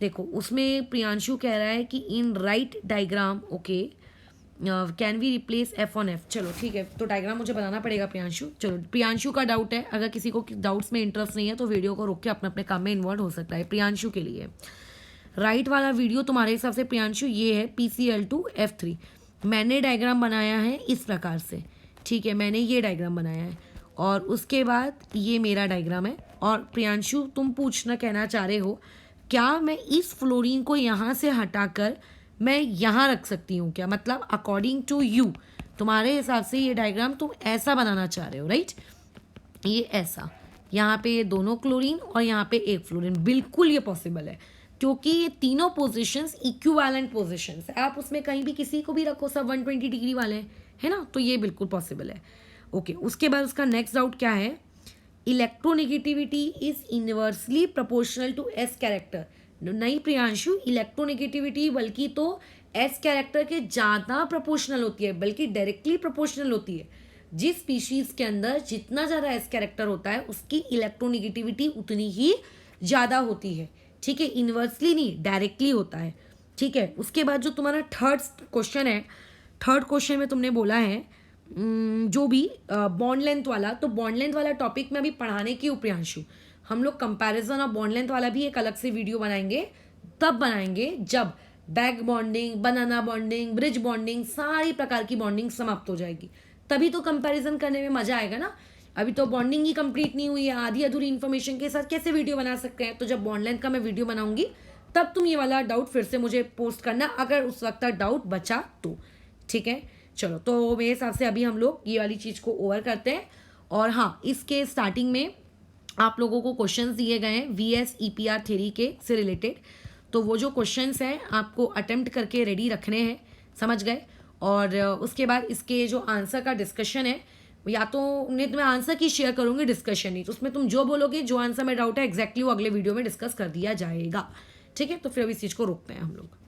देखो उसमें प्रियांशु कह रहा है कि in right diagram okay can we replace f on f। चलो ठीक है, तो डायग्राम मुझे बनाना पड़ेगा प्रियांशु। चलो प्रियांशु का डाउट है, अगर किसी को डाउट्स में इंटरेस्ट नहीं है तो वीडियो को रोक के अपने अपने काम में इन्वॉल्व हो सकता है। प्रियांशु के लिए राइट वाला वीडियो तुम्हारे हिसाब से प्रियांशु ये है PCl2F3। मैंने डायग्राम बनाया है इस प्रकार से, ठीक है, मैंने ये डायग्राम बनाया है और उसके बाद ये मेरा डायग्राम है। और प्रियांशु तुम पूछना कहना चाह रहे हो क्या मैं इस फ्लोरीन को यहाँ से हटाकर मैं यहाँ रख सकती हूँ क्या, मतलब अकॉर्डिंग टू यू तुम्हारे हिसाब से ये डायग्राम तुम ऐसा बनाना चाह रहे हो, राइट। ये ऐसा, यहाँ पे ये दोनों क्लोरीन और यहाँ पे एक फ्लोरीन, बिल्कुल ये पॉसिबल है क्योंकि ये तीनों पोजीशंस इक्विवेलेंट पोजीशंस है। आप उसमें कहीं भी किसी को भी रखो, सब 120 डिग्री वाले हैं, है ना, तो ये बिल्कुल पॉसिबल है। ओके, उसके बाद उसका नेक्स्ट डाउट क्या है, electronegativity is inversely proportional to S character. नहीं प्रियांशु, इलेक्ट्रोनेगेटिविटी बल्कि तो एस कैरेक्टर के ज़्यादा प्रोपोर्शनल होती है, बल्कि डायरेक्टली प्रोपोर्शनल होती है। जिस स्पीशीज के अंदर जितना ज़्यादा एस कैरेक्टर होता है उसकी इलेक्ट्रोनेगेटिविटी उतनी ही ज़्यादा होती है, ठीक है, इनवर्सली नहीं डायरेक्टली होता है, ठीक है। उसके बाद जो तुम्हारा थर्ड क्वेश्चन है, थर्ड क्वेश्चन में तुमने बोला है जो भी बॉन्ड लेंथ वाला, तो बॉन्ड लेंथ वाला टॉपिक में अभी पढ़ाने की प्रियांशु हम लोग कंपैरिजन और बॉन्ड लेंथ वाला भी एक अलग से वीडियो बनाएंगे, तब बनाएंगे जब back bonding, banana bonding, bridge bonding, सारी प्रकार की बॉन्डिंग समाप्त हो जाएगी, तभी तो कंपैरिजन करने में मजा आएगा ना। अभी तो बॉन्डिंग ही कंप्लीट नहीं हुई है, आधी अधूरी इन्फॉर्मेशन के साथ कैसे वीडियो बना सकते हैं। तो जब बॉन्ड लेंथ का मैं वीडियो बनाऊंगी तब तुम ये वाला डाउट फिर से मुझे पोस्ट करना, अगर उस वक्त तक डाउट बचा तो, ठीक है। चलो, तो मेरे हिसाब से अभी हम लोग ये वाली चीज़ को ओवर करते हैं। और हाँ, इसके स्टार्टिंग में आप लोगों को क्वेश्चंस दिए गए हैं VS EPR थ्योरी के से रिलेटेड, तो वो जो क्वेश्चंस हैं आपको अटेम्प्ट करके रेडी रखने हैं, समझ गए। और उसके बाद इसके जो आंसर का डिस्कशन है, या तो उन्हें तुम्हें आंसर की शेयर करूँगी, डिस्कशन नहीं, तो उसमें तुम जो बोलोगे, जो आंसर में डाउट है एग्जैक्टली वो अगले वीडियो में डिस्कस कर दिया जाएगा, ठीक है, तो फिर अब इस चीज़ को रोकते हैं हम लोग।